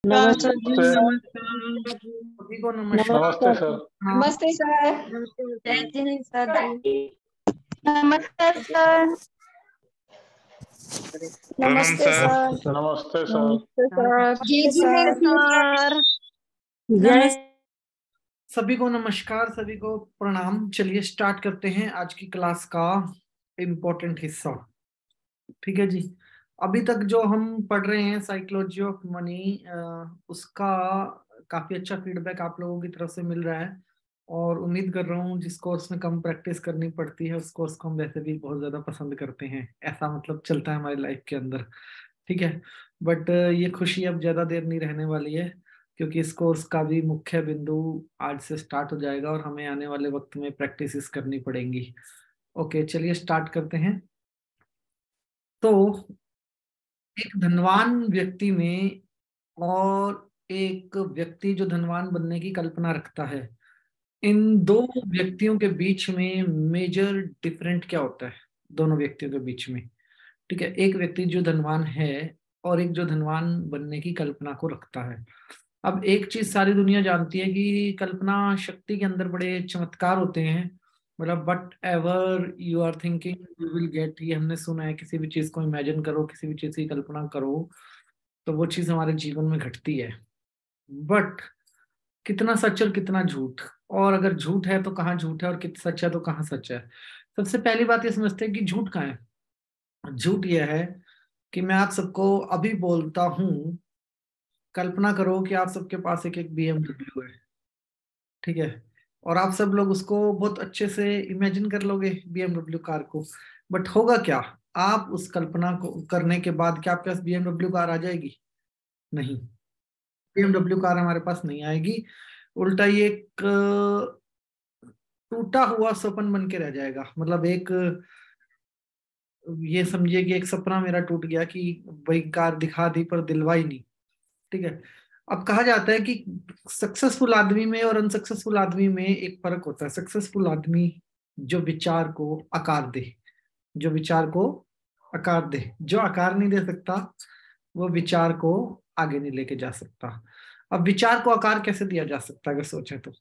नमस्ते जी। नमस्ते। नमस्कार सभी को नमस्कार। नमस्ते सर। हाँ, नमस्ते सर। जय जिन सर जी। नमस्ते सर। प्रणाम नमस्ते सर। सर। नमस्ते सर। नमस्ते सर। जय सर नमस्ते। सभी को नमस्कार, सभी को प्रणाम। चलिए स्टार्ट करते हैं आज की क्लास का इम्पोर्टेंट हिस्सा। ठीक है जी। अभी तक जो हम पढ़ रहे हैं साइकोलॉजी ऑफ मनी, उसका काफी अच्छा फीडबैक आप लोगों की तरफ से मिल रहा है और उम्मीद कर रहा हूँ जिस कोर्स में कम प्रैक्टिस करनी पड़ती है उस कोर्स को हम वैसे भी बहुत ज्यादा पसंद करते हैं। ऐसा मतलब चलता है हमारी लाइफ के अंदर। ठीक है। बट ये खुशी अब ज्यादा देर नहीं रहने वाली है क्योंकि इस कोर्स का भी मुख्य बिंदु आज से स्टार्ट हो जाएगा और हमें आने वाले वक्त में प्रैक्टिस करनी पड़ेंगी। ओके, चलिए स्टार्ट करते हैं। तो एक धनवान व्यक्ति में और एक व्यक्ति जो धनवान बनने की कल्पना रखता है, इन दो व्यक्तियों के बीच में मेजर डिफरेंट क्या होता है? दोनों व्यक्तियों के बीच में, ठीक है, एक व्यक्ति जो धनवान है और एक जो धनवान बनने की कल्पना को रखता है। अब एक चीज सारी दुनिया जानती है कि कल्पना शक्ति के अंदर बड़े चमत्कार होते हैं। मतलब whatever you are thinking you will get, ये हमने सुना है। किसी भी चीज को इमेजिन करो, किसी भी चीज की कल्पना करो तो वो चीज हमारे जीवन में घटती है। बट कितना सच और कितना झूठ, और अगर झूठ है तो कहाँ झूठ है और कितना सच है तो कहाँ सच है। सबसे पहली बात ये समझते हैं कि झूठ कहाँ है। झूठ यह है कि मैं आप सबको अभी बोलता हूँ, कल्पना करो कि आप सबके पास एक एक BMW है। ठीक है। और आप सब लोग उसको बहुत अच्छे से इमेजिन कर लोगे BMW कार को। बट होगा क्या? आप उस कल्पना को करने के बाद क्या आपके पास BMW कार आ जाएगी? नहीं, BMW कार हमारे पास नहीं आएगी। उल्टा ये एक टूटा हुआ सपन बन के रह जाएगा। मतलब एक, ये समझिए कि एक सपना मेरा टूट गया कि वही कार दिखा दी पर दिलवाई नहीं। ठीक है। अब कहा जाता है कि सक्सेसफुल आदमी में और अनसक्सेसफुल आदमी में एक फर्क होता है। सक्सेसफुल आदमी जो विचार को आकार दे, जो विचार को आकार दे, जो आकार नहीं दे सकता वो विचार को आगे नहीं लेके जा सकता। अब विचार को आकार कैसे दिया जा सकता है? अगर सोचें तो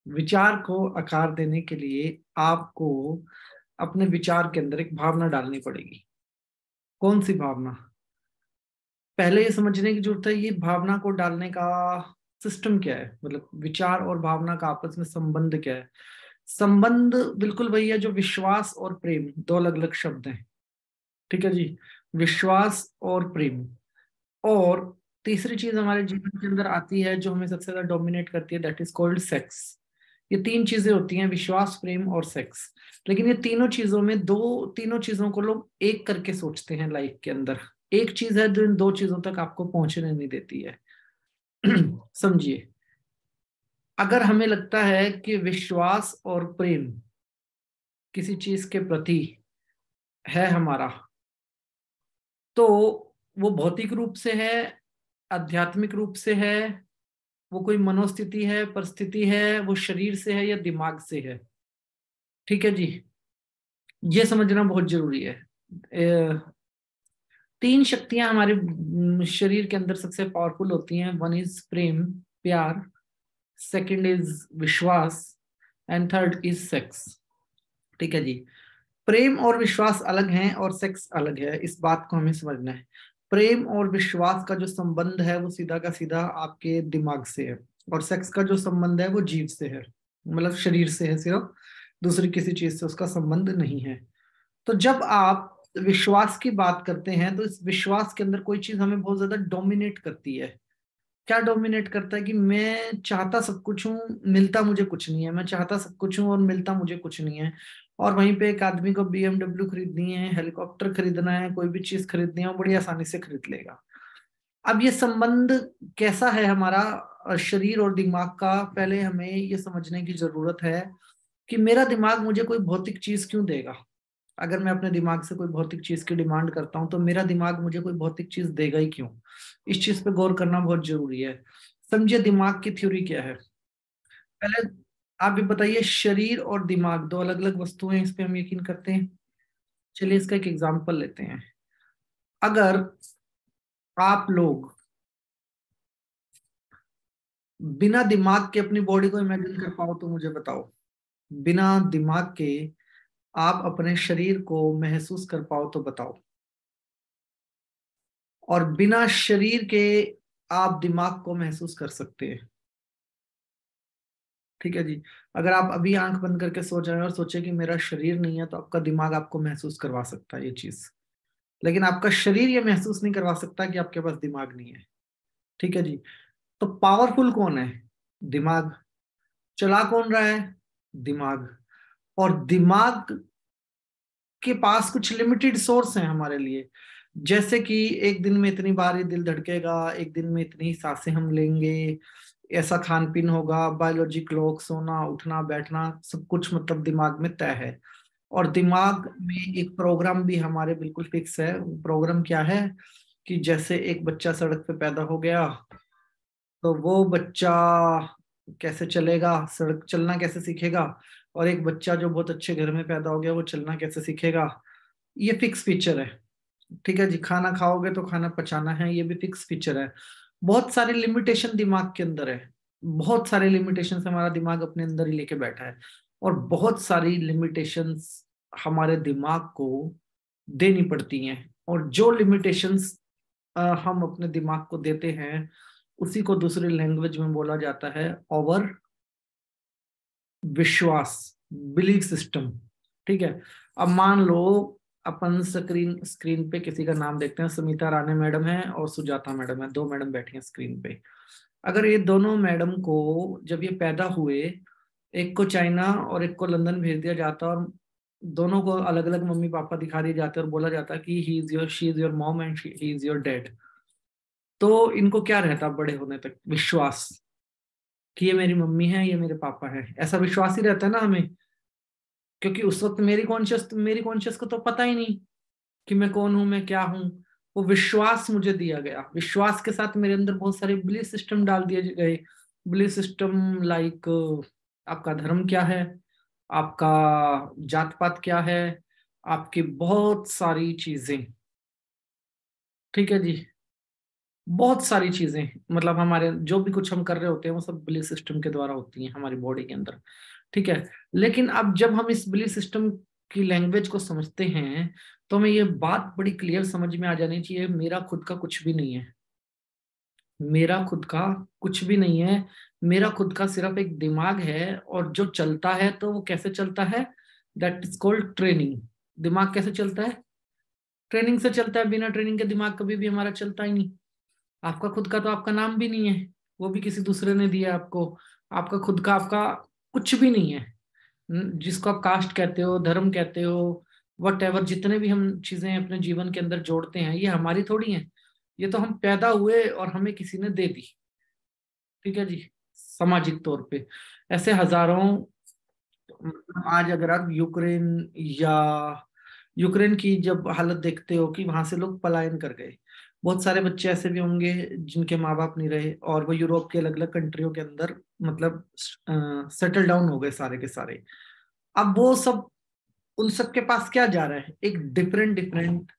विचार को आकार देने के लिए आपको अपने विचार के अंदर एक भावना डालनी पड़ेगी। कौन सी भावना? पहले ये समझने की जरूरत है ये भावना को डालने का सिस्टम क्या है। मतलब विचार और भावना का आपस में संबंध क्या है? संबंध बिल्कुल वही है जो विश्वास और प्रेम, दो अलग अलग शब्द हैं। ठीक है जी। विश्वास और प्रेम। और तीसरी चीज हमारे जीवन के अंदर आती है जो हमें सबसे ज्यादा डोमिनेट करती है, दैट इज कॉल्ड सेक्स। ये तीन चीजें होती हैं, विश्वास, प्रेम और सेक्स। लेकिन ये तीनों चीजों में तीनों चीजों को लोग एक करके सोचते हैं लाइफ के अंदर। एक चीज है जो इन दो चीजों तक आपको पहुंचने नहीं देती है। समझिए, अगर हमें लगता है कि विश्वास और प्रेम किसी चीज के प्रति है हमारा, तो वो भौतिक रूप से है, आध्यात्मिक रूप से है, वो कोई मनोस्थिति है, परिस्थिति है, वो शरीर से है या दिमाग से है। ठीक है जी। ये समझना बहुत जरूरी है। तीन शक्तियां हमारे शरीर के अंदर सबसे पावरफुल होती हैं। वन इज प्रेम, प्यार, सेकंड इज विश्वास एंड थर्ड इज सेक्स। ठीक है जी। प्रेम और विश्वास अलग हैं और सेक्स अलग है, इस बात को हमें समझना है। प्रेम और विश्वास का जो संबंध है वो सीधा का सीधा आपके दिमाग से है, और सेक्स का जो संबंध है वो जीव से है, मतलब शरीर से है सिर्फ, दूसरी किसी चीज से उसका संबंध नहीं है। तो जब आप विश्वास की बात करते हैं तो इस विश्वास के अंदर कोई चीज हमें बहुत ज्यादा डोमिनेट करती है। क्या डोमिनेट करता है? कि मैं चाहता सब कुछ हूँ, मिलता मुझे कुछ नहीं है। मैं चाहता सब कुछ हूँ और मिलता मुझे कुछ नहीं है। और वहीं पे एक आदमी को BMW खरीदनी है, हेलीकॉप्टर खरीदना है, कोई भी चीज खरीदनी है, वो बड़ी आसानी से खरीद लेगा। अब ये संबंध कैसा है हमारा शरीर और दिमाग का? पहले हमें ये समझने की जरूरत है कि मेरा दिमाग मुझे कोई भौतिक चीज क्यों देगा। अगर मैं अपने दिमाग से कोई भौतिक चीज की डिमांड करता हूं तो मेरा दिमाग मुझे कोई भौतिक चीज देगा ही क्यों? इस चीज पे गौर करना बहुत जरूरी है। समझिए दिमाग की थ्योरी क्या है। पहले आप ये बताइए, शरीर और दिमाग दो अलग अलग वस्तुएं हैं, इस पे हम यकीन करते हैं। चलिए इसका एक एग्जांपल लेते हैं। अगर आप लोग बिना दिमाग के अपनी बॉडी को इमेजिन कर पाओ तो मुझे बताओ। बिना दिमाग के आप अपने शरीर को महसूस कर पाओ तो बताओ। और बिना शरीर के आप दिमाग को महसूस कर सकते हैं। ठीक है जी। अगर आप अभी आंख बंद करके सो जाएं और सोचे कि मेरा शरीर नहीं है, तो आपका दिमाग आपको महसूस करवा सकता है ये चीज, लेकिन आपका शरीर ये महसूस नहीं करवा सकता कि आपके पास दिमाग नहीं है। ठीक है जी। तो पावरफुल कौन है? दिमाग। चला कौन रहा है? दिमाग। और दिमाग के पास कुछ लिमिटेड सोर्स हैं हमारे लिए, जैसे कि एक दिन में इतनी बार ये दिल धड़केगा, एक दिन में इतनी ही सांसें हम लेंगे, ऐसा खान पीन होगा, बायोलॉजी क्लॉक, सोना उठना बैठना सब कुछ मतलब दिमाग में तय है। और दिमाग में एक प्रोग्राम भी हमारे बिल्कुल फिक्स है। प्रोग्राम क्या है कि जैसे एक बच्चा सड़क पे पैदा हो गया, तो वो बच्चा कैसे चलेगा, सड़क चलना कैसे सीखेगा, और एक बच्चा जो बहुत अच्छे घर में पैदा हो गया वो चलना कैसे सीखेगा, ये फिक्स फीचर है। ठीक है जी। खाना खाओगे तो खाना पचाना है, ये भी फिक्स फीचर है। बहुत सारी लिमिटेशन दिमाग के अंदर है। बहुत सारे लिमिटेशन हमारा दिमाग अपने अंदर ही लेके बैठा है। और बहुत सारी लिमिटेशंस हमारे दिमाग को देनी पड़ती हैं। और जो लिमिटेशंस हम अपने दिमाग को देते हैं, उसी को दूसरी लैंग्वेज में बोला जाता है ओवर विश्वास, बिलीफ सिस्टम। ठीक है। अब मान लो अपन स्क्रीन स्क्रीन पे किसी का नाम देखते हैं, सुमिता राणे मैडम है और सुजाता मैडम है, दो मैडम बैठी हैं स्क्रीन पे। अगर ये दोनों मैडम को जब ये पैदा हुए, एक को चाइना और एक को लंदन भेज दिया जाता, और दोनों को अलग अलग मम्मी पापा दिखा दिए जाते और बोला जाता कि he is your she is your mom and he is your dad, तो इनको क्या रहता बड़े होने तक? विश्वास कि ये मेरी मम्मी है, ये मेरे पापा है, ऐसा विश्वास ही रहता है ना हमें। क्योंकि उस वक्त मेरी कॉन्शियस को तो पता ही नहीं कि मैं कौन हूं, मैं क्या हूं। वो विश्वास मुझे दिया गया, विश्वास के साथ मेरे अंदर बहुत सारे बिलीफ सिस्टम डाल दिए गए। बिलीफ सिस्टम लाइक आपका धर्म क्या है, आपका जात पात क्या है, आपकी बहुत सारी चीजें। ठीक है जी। बहुत सारी चीजें, मतलब हमारे जो भी कुछ हम कर रहे होते हैं वो सब बिलीफ सिस्टम के द्वारा होती हैं हमारी बॉडी के अंदर। ठीक है। लेकिन अब जब हम इस बिलीफ सिस्टम की लैंग्वेज को समझते हैं, तो हमें ये बात बड़ी क्लियर समझ में आ जानी चाहिए, मेरा खुद का कुछ भी नहीं है। मेरा खुद का कुछ भी नहीं है। मेरा खुद का सिर्फ एक दिमाग है, और जो चलता है तो वो कैसे चलता है? That is called training. दिमाग कैसे चलता है? ट्रेनिंग से चलता है। बिना ट्रेनिंग के दिमाग कभी भी हमारा चलता ही नहीं। आपका खुद का तो आपका नाम भी नहीं है, वो भी किसी दूसरे ने दिया आपको। आपका खुद का आपका कुछ भी नहीं है। जिसको आप कास्ट कहते हो, धर्म कहते हो, वट एवर, जितने भी हम चीजें अपने जीवन के अंदर जोड़ते हैं, ये हमारी थोड़ी हैं। ये तो हम पैदा हुए और हमें किसी ने दे दी। ठीक है जी। सामाजिक तौर पे ऐसे हजारों, मतलब आज अगर आप यूक्रेन की जब हालत देखते हो कि वहां से लोग पलायन कर गए, बहुत सारे बच्चे ऐसे भी होंगे जिनके माँ बाप नहीं रहे, और वो यूरोप के अलग अलग कंट्रियों के अंदर मतलब सेटल डाउन हो गए सारे के सारे। अब वो सब, उन सब के पास क्या जा रहा है? एक डिफरेंट डिफरेंट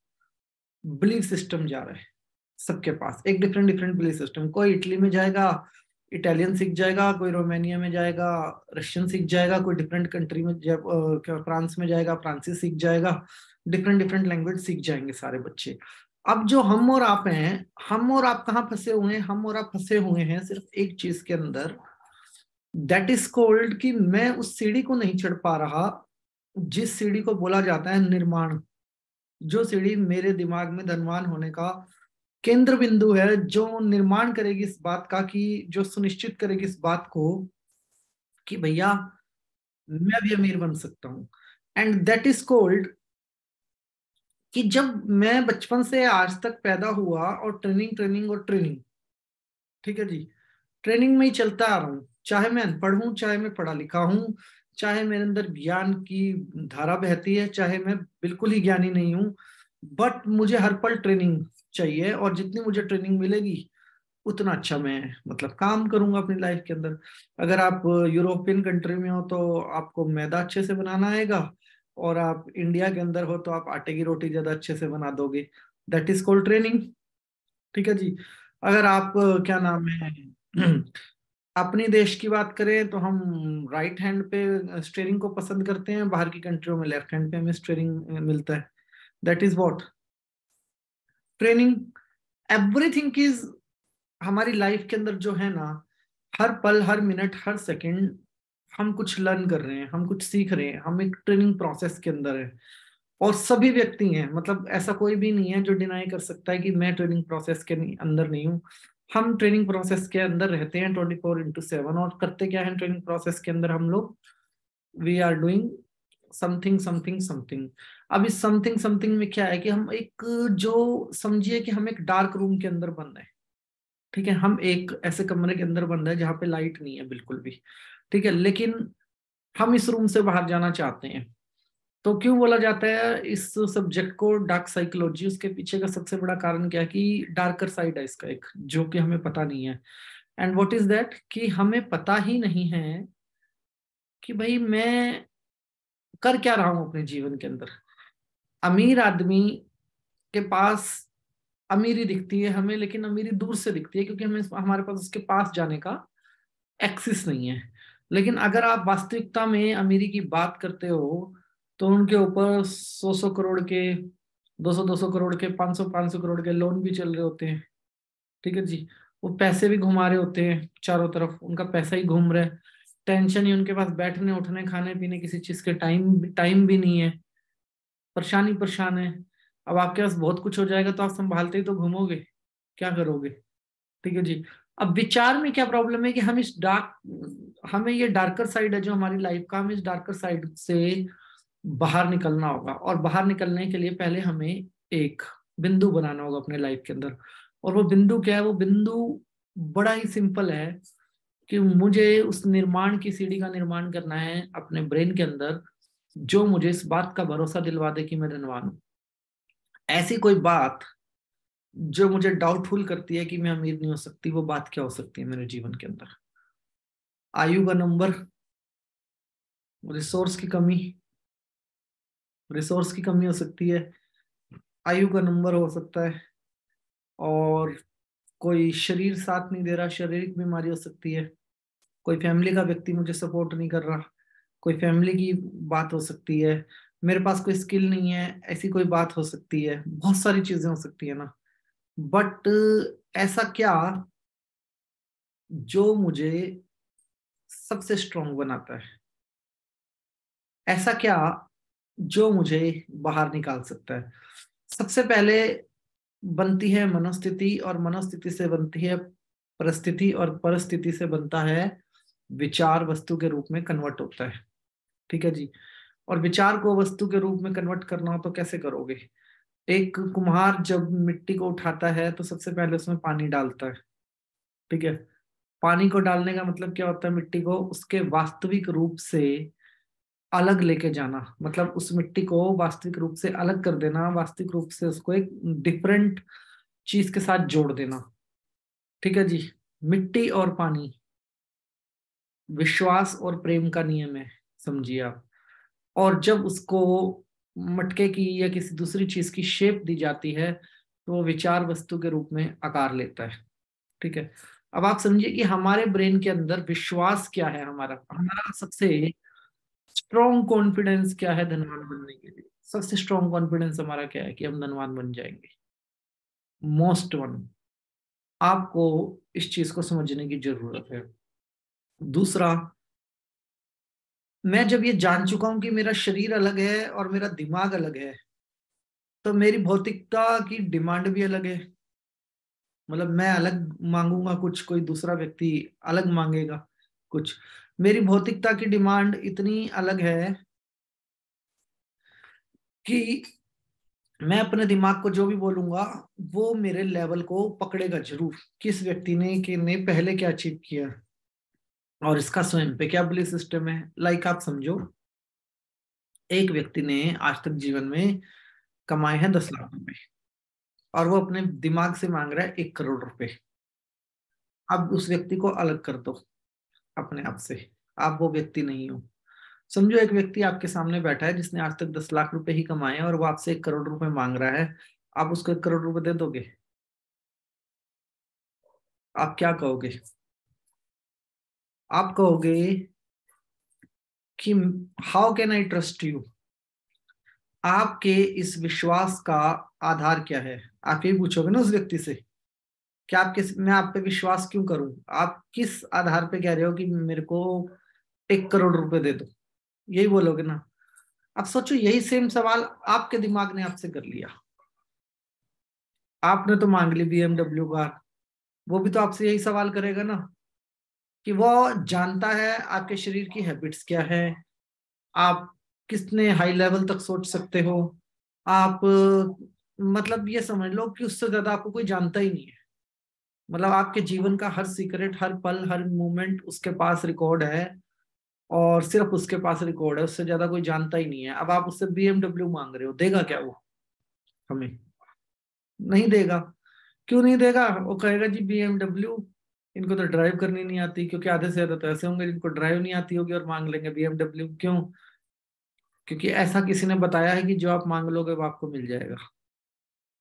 बिलीफ सिस्टम जा रहा है। सबके पास एक डिफरेंट डिफरेंट बिलीफ सिस्टम। कोई इटली में जाएगा, इटालियन सीख जाएगा, कोई रोमानिया में जाएगा, रशियन सीख जाएगा, कोई डिफरेंट कंट्री में क्या फ्रांस में जाएगा, फ्रांसीसी सीख जाएगा। डिफरेंट डिफरेंट लैंग्वेज सीख जाएंगे सारे बच्चे। अब जो हम और आप हैं, हम और आप कहाँ फंसे हुए हैं? हम और आप फंसे हुए हैं सिर्फ एक चीज के अंदर, दैट इज कोल्ड, कि मैं उस सीढ़ी को नहीं चढ़ पा रहा जिस सीढ़ी को बोला जाता है निर्माण। जो सीढ़ी मेरे दिमाग में धनवान होने का केंद्र बिंदु है, जो निर्माण करेगी इस बात का, कि जो सुनिश्चित करेगी इस बात को कि भैया मैं भी अमीर बन सकता हूं। एंड दैट इज कोल्ड, कि जब मैं बचपन से आज तक पैदा हुआ और ट्रेनिंग ट्रेनिंग और ट्रेनिंग, ठीक है जी, ट्रेनिंग में ही चलता आ रहा हूँ। चाहे मैं अनपढ़ हूँ, चाहे मैं पढ़ा लिखा हूँ, चाहे मेरे अंदर ज्ञान की धारा बहती है, चाहे मैं बिल्कुल ही ज्ञानी नहीं हूँ, बट मुझे हर पल ट्रेनिंग चाहिए। और जितनी मुझे ट्रेनिंग मिलेगी उतना अच्छा मैं मतलब काम करूंगा अपनी लाइफ के अंदर। अगर आप यूरोपियन कंट्री में हो तो आपको मैदा अच्छे से बनाना आएगा, और आप इंडिया के अंदर हो तो आप आटे की रोटी ज्यादा अच्छे से बना दोगे। That is called training. ठीक है जी। अगर आप क्या नाम है अपनी देश की बात करें तो हम राइट हैंड पे स्टीयरिंग को पसंद करते हैं, बाहर की कंट्रियों में लेफ्ट हैंड पे हमें स्टीयरिंग मिलता है। That is what training. Everything is, हमारी लाइफ के अंदर जो है ना, हर पल हर मिनट हर सेकंड हम कुछ लर्न कर रहे हैं, हम कुछ सीख रहे हैं, हम एक ट्रेनिंग प्रोसेस के अंदर है। और सभी व्यक्ति हैं, मतलब ऐसा कोई भी नहीं है जो डिनाई कर सकता है कि मैं ट्रेनिंग प्रोसेस के अंदर नहीं हूँ। हम ट्रेनिंग प्रोसेस के अंदर रहते हैं 24/7। और करते क्या है ट्रेनिंग प्रोसेस के अंदर हम लोग? We are doing something something something. अब इस समथिंग समथिंग में क्या है कि हम एक, जो समझिए कि हम एक डार्क रूम के अंदर बंद है। ठीक है, हम एक ऐसे कमरे के अंदर बंद है जहाँ पे लाइट नहीं है बिल्कुल भी। ठीक है, लेकिन हम इस रूम से बाहर जाना चाहते हैं। तो क्यों बोला जाता है इस सब्जेक्ट को डार्क साइकोलॉजी? उसके पीछे का सबसे बड़ा कारण क्या है कि डार्कर साइड है इसका एक, जो कि हमें पता नहीं है। एंड व्हाट इज दैट, कि हमें पता ही नहीं है कि भाई मैं कर क्या रहा हूं अपने जीवन के अंदर। अमीर आदमी के पास अमीरी दिखती है हमें, लेकिन अमीरी दूर से दिखती है क्योंकि हमें, हमारे पास उसके पास जाने का एक्सेस नहीं है। लेकिन अगर आप वास्तविकता में अमीरी की बात करते हो तो उनके ऊपर 100-100 करोड़ के, 200-200 करोड़ के, 500-500 करोड़ के लोन भी चल रहे होते हैं। ठीक है जी, वो पैसे भी घुमा रहे होते हैं चारों तरफ, उनका पैसा ही घूम रहा है। टेंशन ही उनके पास, बैठने उठने खाने पीने किसी चीज के टाइम टाइम भी नहीं है। परेशानी परेशान है। अब आपके पास बहुत कुछ हो जाएगा तो आप संभालते ही तो घूमोगे, क्या करोगे? ठीक है जी। अब विचार में क्या प्रॉब्लम है कि हम इस डार्क, हमें ये डार्कर साइड है जो हमारी लाइफ का, हमें इस डार्कर साइड से बाहर निकलना होगा। और बाहर निकलने के लिए पहले हमें एक बिंदु बनाना होगा अपने लाइफ के अंदर। और वो बिंदु क्या है? वो बिंदु बड़ा ही सिंपल है कि मुझे उस निर्माण की सीढ़ी का निर्माण करना है अपने ब्रेन के अंदर, जो मुझे इस बात का भरोसा दिलवा दे कि मैं धनवान हूं। ऐसी कोई बात जो मुझे डाउटफुल करती है कि मैं अमीर नहीं हो सकती, वो बात क्या हो सकती है मेरे जीवन के अंदर? आयु का नंबर, रिसोर्स की कमी, रिसोर्स की कमी हो सकती है, आयु का नंबर हो सकता है, और कोई शरीर साथ नहीं दे रहा, शारीरिक बीमारी हो सकती है, कोई फैमिली का व्यक्ति मुझे सपोर्ट नहीं कर रहा, कोई फैमिली की बात हो सकती है, मेरे पास कोई स्किल नहीं है, ऐसी कोई बात हो सकती है। बहुत सारी चीजें हो सकती है ना। बट ऐसा क्या जो मुझे सबसे स्ट्रांग बनाता है? ऐसा क्या जो मुझे बाहर निकाल सकता है? सबसे पहले बनती है मनोस्थिति, और मनोस्थिति से बनती है परिस्थिति, और परिस्थिति से बनता है विचार, वस्तु के रूप में कन्वर्ट होता है। ठीक है जी। और विचार को वस्तु के रूप में कन्वर्ट करना हो तो कैसे करोगे? एक कुम्हार जब मिट्टी को उठाता है तो सबसे पहले उसमें पानी डालता है। ठीक है, पानी को डालने का मतलब क्या होता है? मिट्टी को उसके वास्तविक रूप से अलग लेके जाना, मतलब उस मिट्टी को वास्तविक रूप से अलग कर देना, वास्तविक रूप से उसको एक डिफरेंट चीज के साथ जोड़ देना। ठीक है जी। मिट्टी और पानी विश्वास और प्रेम का नियम है, समझिए आप। और जब उसको मटके की या किसी दूसरी चीज की शेप दी जाती है तो वो विचार वस्तु के रूप में आकार लेता है। ठीक है, अब आप समझिए कि हमारे ब्रेन के अंदर विश्वास क्या है? हमारा हमारा सबसे स्ट्रॉन्ग कॉन्फिडेंस क्या है धनवान बनने के लिए? सबसे स्ट्रॉन्ग कॉन्फिडेंस हमारा क्या है कि हम धनवान बन जाएंगे? Most one. आपको इस चीज को समझने की जरूरत है। दूसरा, मैं जब ये जान चुका हूं कि मेरा शरीर अलग है और मेरा दिमाग अलग है, तो मेरी भौतिकता की डिमांड भी अलग है। मतलब मैं अलग मांगूंगा कुछ, कोई दूसरा व्यक्ति अलग मांगेगा कुछ। मेरी भौतिकता की डिमांड इतनी अलग है कि मैं अपने दिमाग को जो भी बोलूंगा वो मेरे लेवल को पकड़ेगा जरूर। किस व्यक्ति ने, कि ने पहले क्या अचीव किया और इसका स्वयं पे क्या बिलीफ सिस्टम है। लाइक आप समझो, एक व्यक्ति ने आज तक जीवन में कमाए हैं 10 लाख रुपए, और वो अपने दिमाग से मांग रहा है 1 करोड़ रुपए। अब उस व्यक्ति को अलग कर दो अपने आप से, आप वो व्यक्ति नहीं हो। समझो एक व्यक्ति आपके सामने बैठा है जिसने आज तक 10 लाख रुपए ही कमाए हैं और वो आपसे 1 करोड़ रुपए मांग रहा है। आप उसको 1 करोड़ रुपए दे दोगे? आप क्या कहोगे? आप कहोगे कि how can I trust you, आपके इस विश्वास का आधार क्या है। आप ये पूछोगे ना उस व्यक्ति से कि मैं आप पे विश्वास क्यों करूं, आप किस आधार पे कह रहे हो कि मेरे को 1 करोड़ रुपए दे दो, यही बोलोगे ना। अब सोचो यही सेम सवाल आपके दिमाग ने आपसे कर लिया, आपने तो मांग ली BMW कार, वो भी तो आपसे यही सवाल करेगा ना कि वो जानता है आपके शरीर की हैबिट्स क्या है, आप कितने हाई लेवल तक सोच सकते हो, आप मतलब ये समझ लो कि उससे ज्यादा आपको कोई जानता ही नहीं है। मतलब आपके जीवन का हर सीक्रेट, हर पल, हर मोमेंट उसके पास रिकॉर्ड है, और सिर्फ उसके पास रिकॉर्ड है, उससे ज्यादा कोई जानता ही नहीं है। अब आप उससे BMW मांग रहे हो, देगा क्या वो हमें? नहीं देगा। क्यों नहीं देगा? वो कहेगा जी BMW, इनको तो ड्राइव करनी नहीं आती, क्योंकि आधे से ज्यादा तो ऐसे होंगे जिनको ड्राइव नहीं आती होगी और मांग लेंगे BMW। क्यों? क्योंकि ऐसा किसी ने बताया है कि जो आप मांग लोगे वो आपको मिल जाएगा।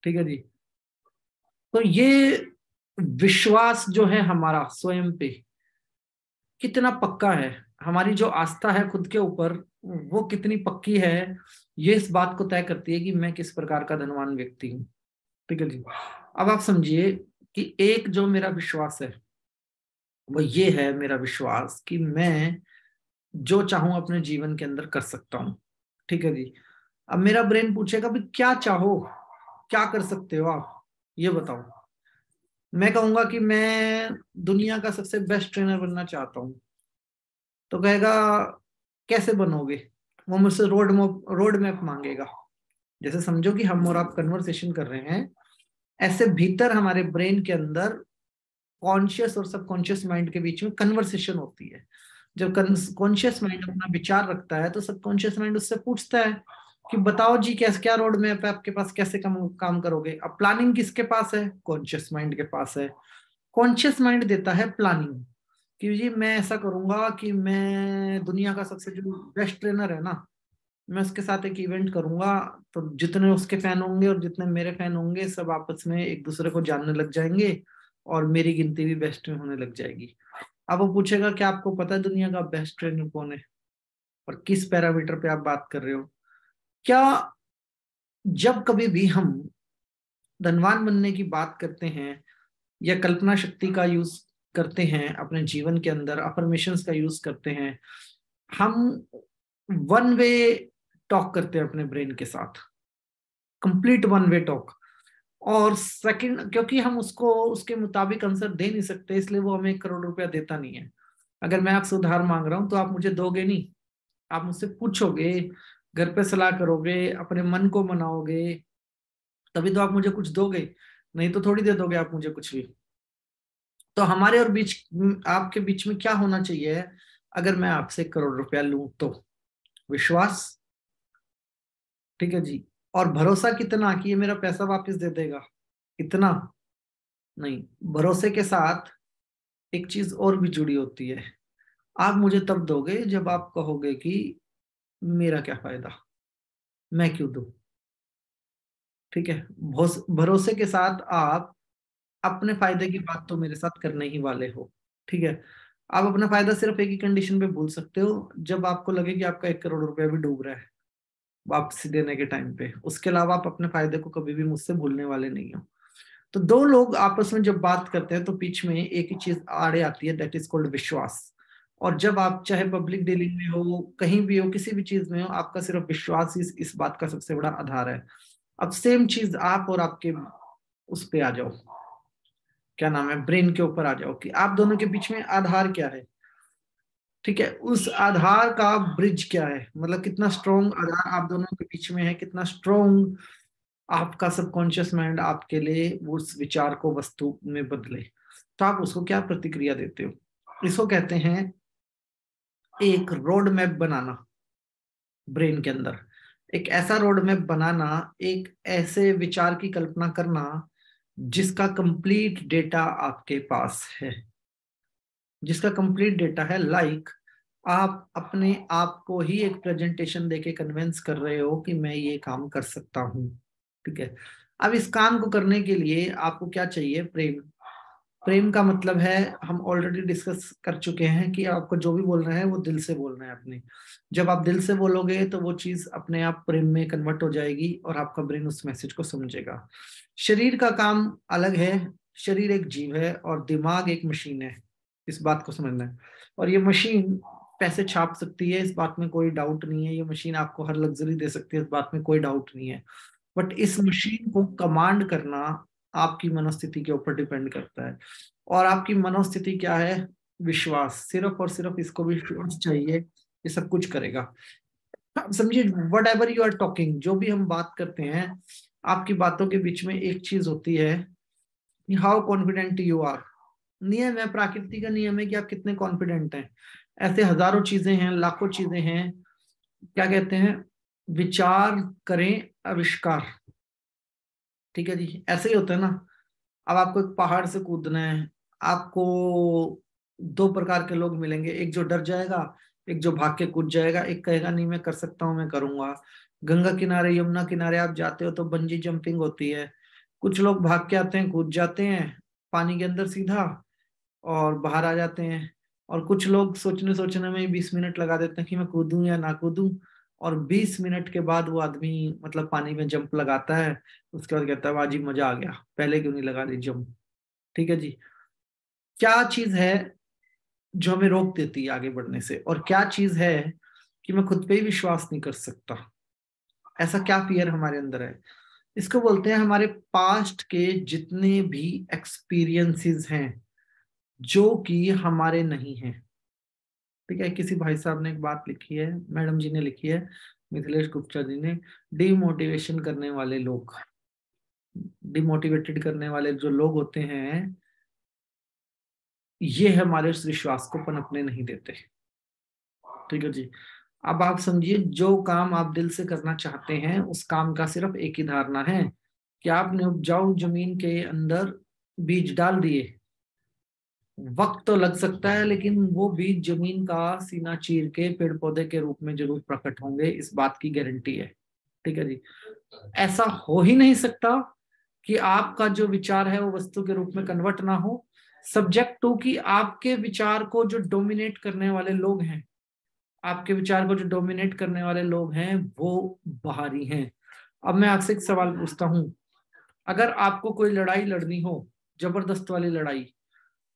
ठीक है जी। तो ये विश्वास जो है हमारा स्वयं पे कितना पक्का है, हमारी जो आस्था है खुद के ऊपर वो कितनी पक्की है, ये इस बात को तय करती है कि मैं किस प्रकार का धनवान व्यक्ति हूँ। ठीक है जी। अब आप समझिए कि एक जो मेरा विश्वास है वो ये है, मेरा विश्वास कि मैं जो चाहूं अपने जीवन के अंदर कर सकता हूं। ठीक है जी। अब मेरा ब्रेन पूछेगा भी क्या चाहो, क्या कर सकते हो आप, ये बताओ। मैं कहूंगा कि मैं दुनिया का सबसे बेस्ट ट्रेनर बनना चाहता हूँ, तो कहेगा कैसे बनोगे? वो मुझसे रोड मैप मांगेगा। जैसे समझो कि हम और आप कन्वर्सेशन कर रहे हैं, ऐसे भीतर हमारे ब्रेन के अंदर कॉन्शियस और सबकॉन्शियस माइंड के बीच में कन्वर्सेशन होती है। जब कॉन्शियस माइंड अपना विचार रखता है तो सबकॉन्शियस माइंड उससे पूछता है कि बताओ जी कैसे, क्या रोड मैप है आपके पास, कैसे काम करोगे। अब प्लानिंग किसके पास है? कॉन्शियस माइंड के पास है। कॉन्शियस माइंड देता है प्लानिंग कि जी मैं ऐसा करूंगा कि मैं दुनिया का सबसे जो बेस्ट ट्रेनर है ना, मैं उसके साथ एक इवेंट करूंगा, तो जितने उसके फैन होंगे और जितने मेरे फैन होंगे सब आपस में एक दूसरे को जानने लग जाएंगे और मेरी गिनती भी बेस्ट में होने लग जाएगी। अब वो पूछेगा कि आपको पता है दुनिया का बेस्ट ट्रेनर कौन है और किस पैरामीटर पे आप बात कर रहे हो? क्या जब कभी भी हम धनवान बनने की बात करते हैं या कल्पना शक्ति का यूज करते हैं अपने जीवन के अंदर, अफर्मेशंस का यूज करते हैं, हम वन वे टॉक करते हैं अपने ब्रेन के साथ, कंप्लीट वन वे टॉक। और सेकंड, क्योंकि हम उसको उसके मुताबिक आंसर दे नहीं सकते, इसलिए वो हमें 1 करोड़ रुपया देता नहीं है। अगर मैं आपसे उधार मांग रहा हूं तो आप मुझे दोगे नहीं, आप मुझसे पूछोगे, घर पे सलाह करोगे, अपने मन को मनाओगे, तभी तो आप मुझे कुछ दोगे, नहीं तो थोड़ी दे दोगे आप मुझे कुछ भी। तो हमारे और बीच, आपके बीच में क्या होना चाहिए अगर मैं आपसे 1 करोड़ रुपया लूं तो? विश्वास। ठीक है जी। और भरोसा कितना कि ये मेरा पैसा वापस दे देगा, इतना नहीं। भरोसे के साथ एक चीज और भी जुड़ी होती है, आप मुझे तब दोगे जब आप कहोगे कि मेरा क्या फायदा, मैं क्यों दूं। ठीक है। भरोसे के साथ आप अपने फायदे की बात तो मेरे साथ करने ही वाले हो। ठीक है। आप अपना फायदा सिर्फ एक ही कंडीशन पे भूल सकते हो, जब आपको लगे कि आपका 1 करोड़ रुपया भी डूब रहा है वापसी देने के टाइम पे। उसके अलावा आप अपने फायदे को कभी भी मुझसे भूलने वाले नहीं हो। तो दो लोग आपस में जब बात करते हैं तो बीच में एक ही चीज आड़े आती है, दैट इज कॉल्ड विश्वास। और जब आप चाहे पब्लिक डीलिंग में हो, कहीं भी हो, किसी भी चीज में हो, आपका सिर्फ विश्वास ही इस बात का सबसे बड़ा आधार है। अब सेम चीज आप और आपके उस पे आ जाओ, क्या नाम है, ब्रेन के ऊपर आ जाओ कि आप दोनों के बीच में आधार क्या है। ठीक है। उस आधार का ब्रिज क्या है, मतलब कितना स्ट्रोंग आधार आप दोनों के बीच में है, कितना स्ट्रोंग आपका सबकॉन्शियस माइंड आपके लिए उस विचार को वस्तु में बदले, तो आप उसको क्या प्रतिक्रिया देते हो। इसको कहते हैं एक रोड मैप बनाना ब्रेन के अंदर। एक ऐसा रोड मैप बनाना, एक ऐसे विचार की कल्पना करना जिसका कंप्लीट डेटा आपके पास है, जिसका कंप्लीट डेटा है। लाइक आप अपने आप को ही एक प्रेजेंटेशन देके कन्विंस कर रहे हो कि मैं ये काम कर सकता हूँ। ठीक है। अब इस काम को करने के लिए आपको क्या चाहिए? प्रेम। प्रेम का मतलब है, हम ऑलरेडी डिस्कस कर चुके हैं कि आपको जो भी बोलना है वो दिल से बोलना है अपने। जब आप दिल से बोलोगे तो वो चीज अपने आप प्रेम में कन्वर्ट हो जाएगी और आपका ब्रेन उस मैसेज को समझेगा। शरीर का काम अलग है, शरीर एक जीव है और दिमाग एक मशीन है, इस बात को समझना है। और ये मशीन पैसे छाप सकती है, इस बात में कोई डाउट नहीं है। ये मशीन आपको हर लग्जरी दे सकती है, इस बात में कोई डाउट नहीं है। बट इस मशीन को कमांड करना आपकी मनोस्थिति के ऊपर डिपेंड करता है। और आपकी मनोस्थिति क्या है? विश्वास। सिर्फ और सिर्फ इसको विश्वास चाहिए, ये सब कुछ करेगा। आप समझिए, whatever you are talking, जो भी हम बात करते हैं, आपकी बातों के बीच में एक चीज होती है, हाउ कॉन्फिडेंट यू आर। नियम है, प्रकृति का नियम है कि आप कितने कॉन्फिडेंट हैं। ऐसे हजारों चीजें हैं, लाखों चीजें हैं। क्या कहते हैं? विचार करें, आविष्कार। ठीक है जी, ऐसे ही होता है ना। अब आपको एक पहाड़ से कूदना है, आपको दो प्रकार के लोग मिलेंगे, एक जो डर जाएगा, एक जो भाग के कूद जाएगा। एक कहेगा नहीं मैं कर सकता हूँ, मैं करूंगा। गंगा किनारे, यमुना किनारे आप जाते हो तो बंजी जंपिंग होती है। कुछ लोग भाग के आते हैं, कूद जाते हैं पानी के अंदर सीधा और बाहर आ जाते हैं। और कुछ लोग सोचने सोचने में 20 मिनट लगा देते हैं कि मैं कूदूं या ना कूदूं। और 20 मिनट के बाद वो आदमी मतलब पानी में जंप लगाता है। उसके बाद कहता है वाह जी मजा आ गया, पहले क्यों नहीं लगा दी जंप। ठीक है जी। क्या चीज है जो हमें रोक देती है आगे बढ़ने से, और क्या चीज है कि मैं खुद पे ही विश्वास नहीं कर सकता? ऐसा क्या फियर हमारे अंदर है? इसको बोलते हैं हमारे पास्ट के जितने भी एक्सपीरियंसेस हैं जो कि हमारे नहीं हैं। ठीक है, किसी भाई साहब ने एक बात लिखी है, मैडम जी ने लिखी है, मिथिलेश गुप्ता जी ने, डिमोटिवेशन करने वाले लोग, डिमोटिवेटेड करने वाले जो लोग होते हैं, ये हमारे उस विश्वास को पनपने नहीं देते। ठीक है जी। अब आप समझिए, जो काम आप दिल से करना चाहते हैं उस काम का सिर्फ एक ही धारणा है कि आपने उपजाऊ जमीन के अंदर बीज डाल दिए। वक्त तो लग सकता है लेकिन वो बीज जमीन का सीना चीर के पेड़ पौधे के रूप में जरूर प्रकट होंगे, इस बात की गारंटी है। ठीक है जी। ऐसा हो ही नहीं सकता कि आपका जो विचार है वो वस्तु के रूप में कन्वर्ट ना हो, सब्जेक्ट टू कि आपके विचार को जो डोमिनेट करने वाले लोग हैं, आपके विचार को जो डोमिनेट करने वाले लोग हैं वो बाहरी हैं। अब मैं आपसे एक सवाल पूछता हूं, अगर आपको कोई लड़ाई लड़नी हो, जबरदस्त वाली लड़ाई,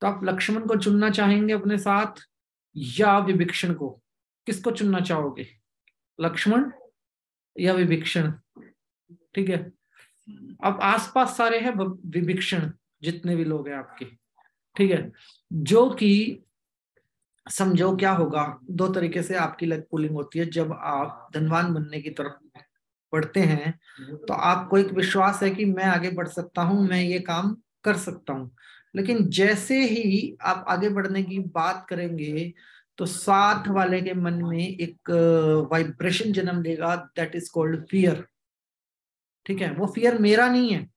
तो आप लक्ष्मण को चुनना चाहेंगे अपने साथ या विभीषण को? किसको चुनना चाहोगे, लक्ष्मण या विभीषण? ठीक है। अब आसपास सारे हैं विभीषण, जितने भी लोग हैं आपके। ठीक है। जो कि समझो क्या होगा, दो तरीके से आपकी लक पुलिंग होती है। जब आप धनवान बनने की तरफ बढ़ते हैं तो आपको एक विश्वास है कि मैं आगे बढ़ सकता हूं, मैं ये काम कर सकता हूं। लेकिन जैसे ही आप आगे बढ़ने की बात करेंगे तो साथ वाले के मन में एक वाइब्रेशन जन्म लेगा, दैट इज कॉल्ड फियर। ठीक है। वो फियर मेरा नहीं है,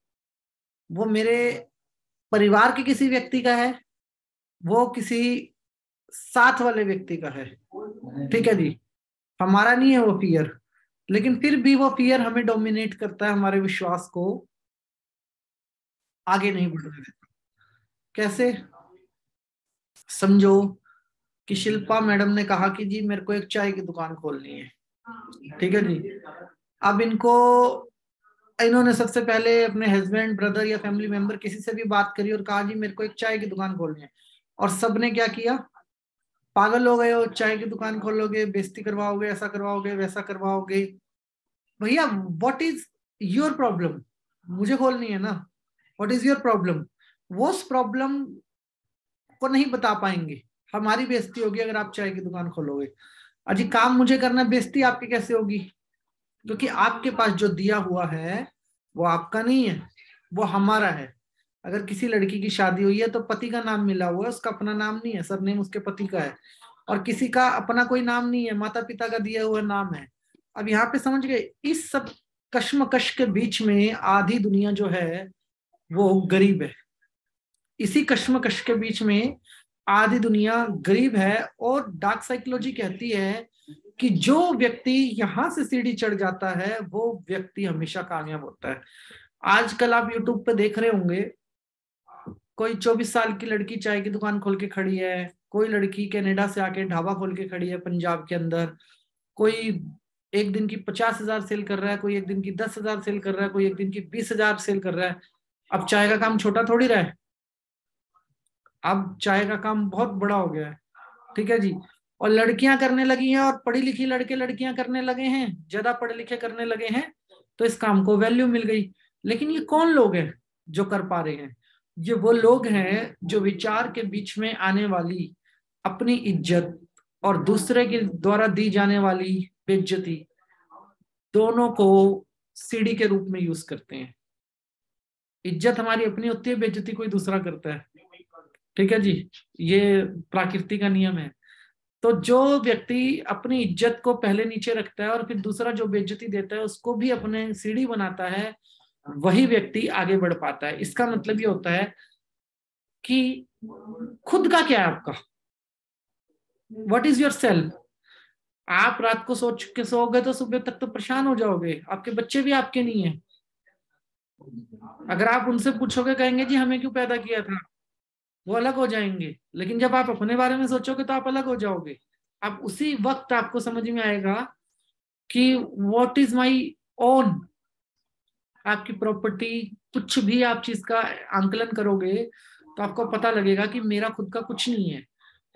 वो मेरे परिवार के किसी व्यक्ति का है, वो किसी साथ वाले व्यक्ति का है। ठीक है जी। हमारा नहीं है वो फियर, लेकिन फिर भी वो फियर हमें डोमिनेट करता है, हमारे विश्वास को आगे नहीं बढ़ने देता। कैसे? समझो कि शिल्पा मैडम ने कहा कि जी मेरे को एक चाय की दुकान खोलनी है। ठीक है जी। अब इन्होंने सबसे पहले अपने हस्बैंड, ब्रदर या फैमिली मेंबर किसी से भी बात करी और कहा जी मेरे को एक चाय की दुकान खोलनी है। और सबने क्या किया? पागल हो गए हो, चाय की दुकान खोलोगे, बेइज्जती करवाओगे, ऐसा करवाओगे, वैसा करवाओगे। भैया व्हाट इज योर प्रॉब्लम? मुझे खोलनी है ना, व्हाट इज योर प्रॉब्लम? वो उस प्रॉब्लम को नहीं बता पाएंगे, हमारी बेइज्जती होगी अगर आप चाय की दुकान खोलोगे। अजी काम मुझे करना, बेइज्जती आपकी कैसे होगी? क्योंकि आपके पास जो दिया हुआ है वो आपका नहीं है, वो हमारा है। अगर किसी लड़की की शादी हुई है तो पति का नाम मिला हुआ है, उसका अपना नाम नहीं है, सरनेम उसके पति का है। और किसी का अपना कोई नाम नहीं है, माता पिता का दिया हुआ नाम है। अब यहाँ पे समझ गए, इस सब कश्मकश के बीच में आधी दुनिया जो है वो गरीब है। इसी कश्मकश के बीच में आधी दुनिया गरीब है। और डार्क साइकोलॉजी कहती है कि जो व्यक्ति यहां से सीढ़ी चढ़ जाता है वो व्यक्ति हमेशा कामयाब होता है। आजकल आप यूट्यूब पे देख रहे होंगे, कोई 24 साल की लड़की चाय की दुकान खोल के खड़ी है, कोई लड़की कनाडा से आके ढाबा खोल के खड़ी है पंजाब के अंदर, कोई एक दिन की 50,000 सेल कर रहा है, कोई एक दिन की 10,000 सेल कर रहा है, कोई एक दिन की 20,000 सेल कर रहा है। अब चाय का काम छोटा थोड़ी रहा है, अब चाय का काम बहुत बड़ा हो गया है। ठीक है जी। और लड़कियां करने लगी हैं, और पढ़ी लिखी लड़के लड़कियां करने लगे हैं, ज्यादा पढ़े लिखे करने लगे हैं, तो इस काम को वैल्यू मिल गई। लेकिन ये कौन लोग हैं जो कर पा रहे हैं? ये वो लोग हैं जो विचार के बीच में आने वाली अपनी इज्जत और दूसरे के द्वारा दी जाने वाली बेइज्जती, दोनों को सीढ़ी के रूप में यूज करते हैं। इज्जत हमारी अपनी होती है, बेइज्जती कोई दूसरा करता है। ठीक है जी, ये प्रकृति का नियम है। तो जो व्यक्ति अपनी इज्जत को पहले नीचे रखता है और फिर दूसरा जो बेइज्जती देता है उसको भी अपने सीढ़ी बनाता है, वही व्यक्ति आगे बढ़ पाता है। इसका मतलब ये होता है कि खुद का क्या है आपका, व्हाट इज योर सेल्फ। आप रात को सोच के सोओगे तो सुबह तक तो परेशान हो जाओगे, आपके बच्चे भी आपके नहीं है। अगर आप उनसे पूछोगे, कहेंगे जी हमें क्यों पैदा किया था, वो अलग हो जाएंगे। लेकिन जब आप अपने बारे में सोचोगे तो आप अलग हो जाओगे। अब उसी वक्त आपको समझ में आएगा कि व्हाट इज माई ओन। आपकी प्रॉपर्टी, कुछ भी आप चीज का आंकलन करोगे तो आपको पता लगेगा कि मेरा खुद का कुछ नहीं है।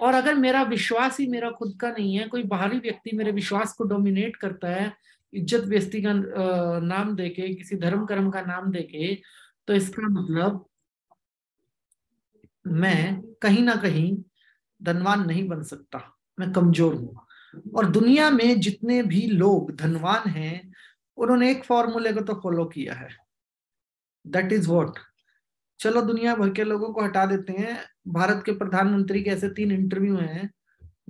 और अगर मेरा विश्वास ही मेरा खुद का नहीं है, कोई बाहरी व्यक्ति मेरे विश्वास को डोमिनेट करता है इज्जत बेइज्जती का नाम देके, किसी धर्म कर्म का नाम देके, तो इसका मतलब मैं कहीं ना कहीं धनवान नहीं बन सकता, मैं कमजोर हूं। और दुनिया में जितने भी लोग धनवान हैं उन्होंने एक फॉर्मूले को तो फॉलो किया है, दैट इज व्हाट। चलो दुनिया भर के लोगों को हटा देते हैं। भारत के प्रधानमंत्री के ऐसे 3 इंटरव्यू हैं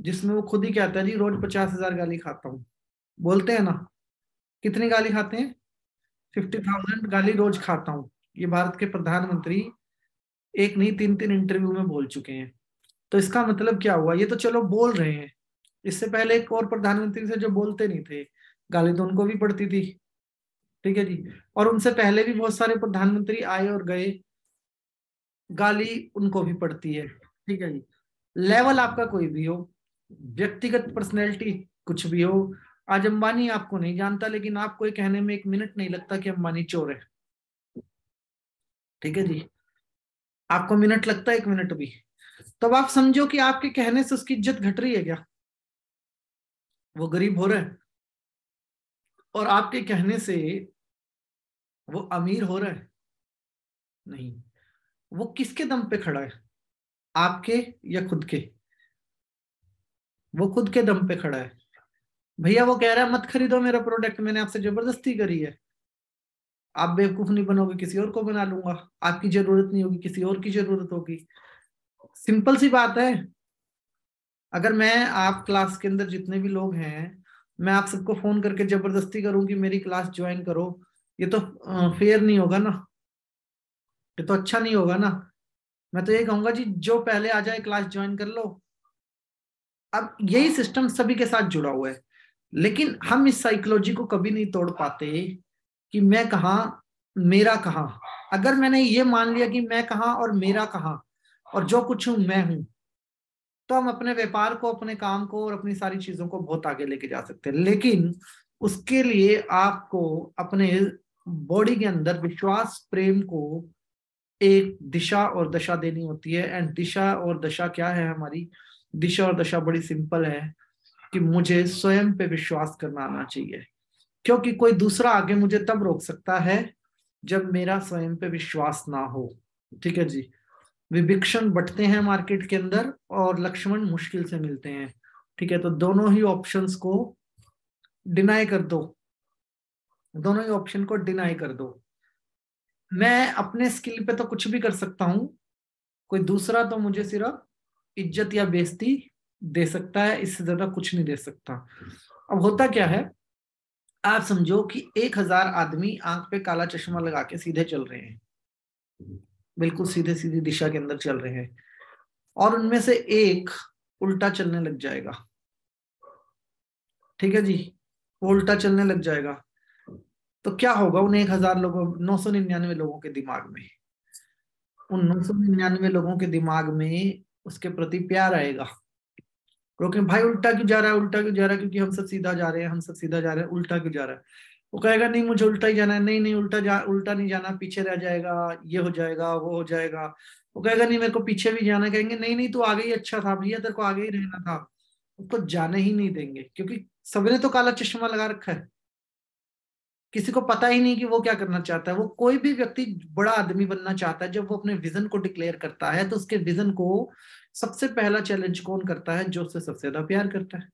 जिसमें वो खुद ही कहता है जी रोज 50,000 गाली खाता हूँ। बोलते हैं ना, कितनी गाली खाते हैं? 50,000 गाली रोज खाता हूँ। ये भारत के प्रधानमंत्री एक नहीं 3 इंटरव्यू में बोल चुके हैं। तो इसका मतलब क्या हुआ? ये तो चलो बोल रहे हैं, इससे पहले एक और प्रधानमंत्री से जो बोलते नहीं थे, गाली तो उनको भी पड़ती थी। ठीक है जी। और उनसे पहले भी बहुत सारे प्रधानमंत्री आए और गए, गाली उनको भी पड़ती है। ठीक है जी। लेवल आपका कोई भी हो, व्यक्तिगत पर्सनैलिटी कुछ भी हो, आज अंबानी आपको नहीं जानता, लेकिन आपको ये कहने में 1 मिनट नहीं लगता कि अंबानी चोर है। ठीक है जी, आपको मिनट लगता है 1 मिनट भी। तब आप समझो कि आपके कहने से उसकी इज्जत घट रही है क्या? वो गरीब हो रहा है, और आपके कहने से वो अमीर हो रहा है? नहीं। वो किसके दम पे खड़ा है, आपके या खुद के? वो खुद के दम पे खड़ा है। भैया वो कह रहा है मत खरीदो मेरा प्रोडक्ट, मैंने आपसे जबरदस्ती करी है। आप बेवकूफ नहीं बनोगे, किसी और को बना लूंगा। आपकी जरूरत नहीं होगी, किसी और की जरूरत होगी। सिंपल सी बात है। अगर मैं आप क्लास के अंदर जितने भी लोग हैं, मैं आप सबको फोन करके जबरदस्ती करूं कि मेरी क्लास ज्वाइन करो, ये तो फेयर नहीं होगा ना, ये तो अच्छा नहीं होगा ना। मैं तो ये कहूंगा जी जो पहले आ जाए क्लास ज्वाइन कर लो। अब यही सिस्टम सभी के साथ जुड़ा हुआ है, लेकिन हम इस साइकोलॉजी को कभी नहीं तोड़ पाते कि मैं कहाँ, मेरा कहाँ। अगर मैंने ये मान लिया कि मैं कहाँ और मेरा कहाँ, और जो कुछ हूं मैं हूं, तो हम अपने व्यापार को, अपने काम को और अपनी सारी चीजों को बहुत आगे लेके जा सकते हैं। लेकिन उसके लिए आपको अपने बॉडी के अंदर विश्वास प्रेम को एक दिशा और दशा देनी होती है। एंड दिशा और दशा क्या है हमारी? दिशा और दशा बड़ी सिंपल है कि मुझे स्वयं पे विश्वास करना आना चाहिए, क्योंकि कोई दूसरा आगे मुझे तब रोक सकता है जब मेरा स्वयं पे विश्वास ना हो। ठीक है जी। विभीषण बंटते हैं मार्केट के अंदर और लक्ष्मण मुश्किल से मिलते हैं। ठीक है, तो दोनों ही ऑप्शंस को डिनाई कर दो, दोनों ही ऑप्शन को डिनाई कर दो। मैं अपने स्किल पे तो कुछ भी कर सकता हूं, कोई दूसरा तो मुझे सिर्फ इज्जत या बेइज्जती दे सकता है, इससे ज्यादा कुछ नहीं दे सकता। अब होता क्या है, आप समझो कि 1,000 आदमी आंख पे काला चश्मा लगा के सीधे चल रहे हैं, बिल्कुल सीधे सीधी दिशा के अंदर चल रहे हैं, और उनमें से एक उल्टा चलने लग जाएगा। ठीक है जी, वो उल्टा चलने लग जाएगा, तो क्या होगा उन 1,000 लोगों, 999 लोगों के दिमाग में? उन 999 लोगों के दिमाग में उसके प्रति प्यार आएगा। क्योंकि भाई उल्टा क्यों जा रहा है, उल्टा क्यों जा रहा है, क्योंकि हम सब सीधा जा रहे हैं, हम सब सीधा जा रहे हैं, उल्टा क्यों जा रहा है। वो कहेगा नहीं मुझे उल्टा ही जाना है, नहीं नहीं उल्टा नहीं जाना, पीछे रह जाएगा, ये हो जाएगा वो हो जाएगा। वो कहेगा नहीं मेरे को पीछे भी जाना है, कहेंगे नहीं नहीं तू आगे ही अच्छा था भैया, तेरे को आगे ही रहना था। उसको जाने ही नहीं देंगे, क्योंकि सबने तो काला चश्मा लगा रखा है, किसी को पता ही नहीं कि वो क्या करना चाहता है। वो कोई भी व्यक्ति बड़ा आदमी बनना चाहता है, जब वो अपने विजन को डिक्लेयर करता है तो उसके विजन को सबसे पहला चैलेंज कौन करता है? जो उससे सबसे ज्यादा प्यार करता है।